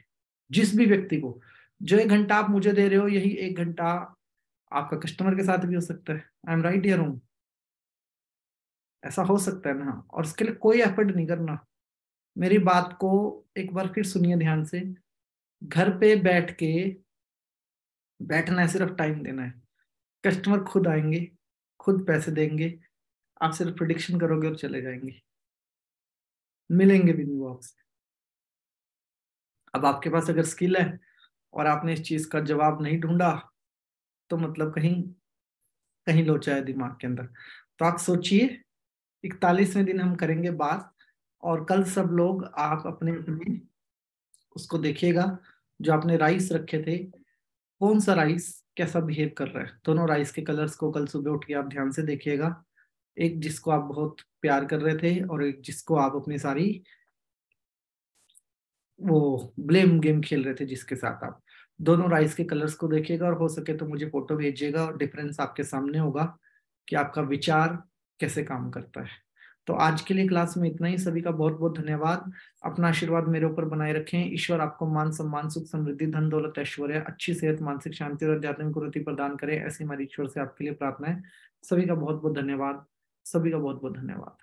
जिस भी व्यक्ति को जो 1 घंटा आप मुझे दे रहे हो, यही 1 घंटा आपका कस्टमर के साथ भी हो सकता है। आई एम राइट या रॉन्ग? ऐसा हो सकता है ना। और उसके लिए कोई एफर्ट नहीं करना। मेरी बात को एक बार फिर सुनिए ध्यान से। घर पे बैठ के बैठना है, सिर्फ टाइम देना है। कस्टमर खुद आएंगे, खुद पैसे देंगे, आप सिर्फ प्रिडिक्शन करोगे और चले जाएंगे, मिलेंगे भी नहीं वो आपसे। अब आपके पास अगर स्किल है और आपने इस चीज का जवाब नहीं ढूंढा तो मतलब कहीं कहीं लोचा है दिमाग के अंदर। तो आप सोचिए, 41वें दिन हम करेंगे बात। और कल सब लोग आप अपने अपने उसको देखिएगा, जो आपने राइस रखे थे, कौन सा राइस कैसा बिहेव कर रहा है। दोनों राइस के कलर्स को कल सुबह उठ के आप ध्यान से देखिएगा। एक जिसको आप बहुत प्यार कर रहे थे और एक जिसको आप अपनी सारी वो ब्लेम गेम खेल रहे थे जिसके साथ आप। दोनों राइस के कलर्स को देखिएगा और हो सके तो मुझे फोटो भेजिएगा और डिफरेंस आपके सामने होगा कि आपका विचार कैसे काम करता है। तो आज के लिए क्लास में इतना ही। सभी का बहुत बहुत धन्यवाद। अपना आशीर्वाद मेरे ऊपर बनाए रखें। ईश्वर आपको मान सम्मान सुख समृद्धि धन दौलत ऐश्वर्य अच्छी सेहत मानसिक शांति और आध्यात्मिक उन्नति प्रदान करे, ऐसी हमारी ईश्वर से आपके लिए प्रार्थना है। सभी का बहुत बहुत धन्यवाद। सभी का बहुत बहुत धन्यवाद।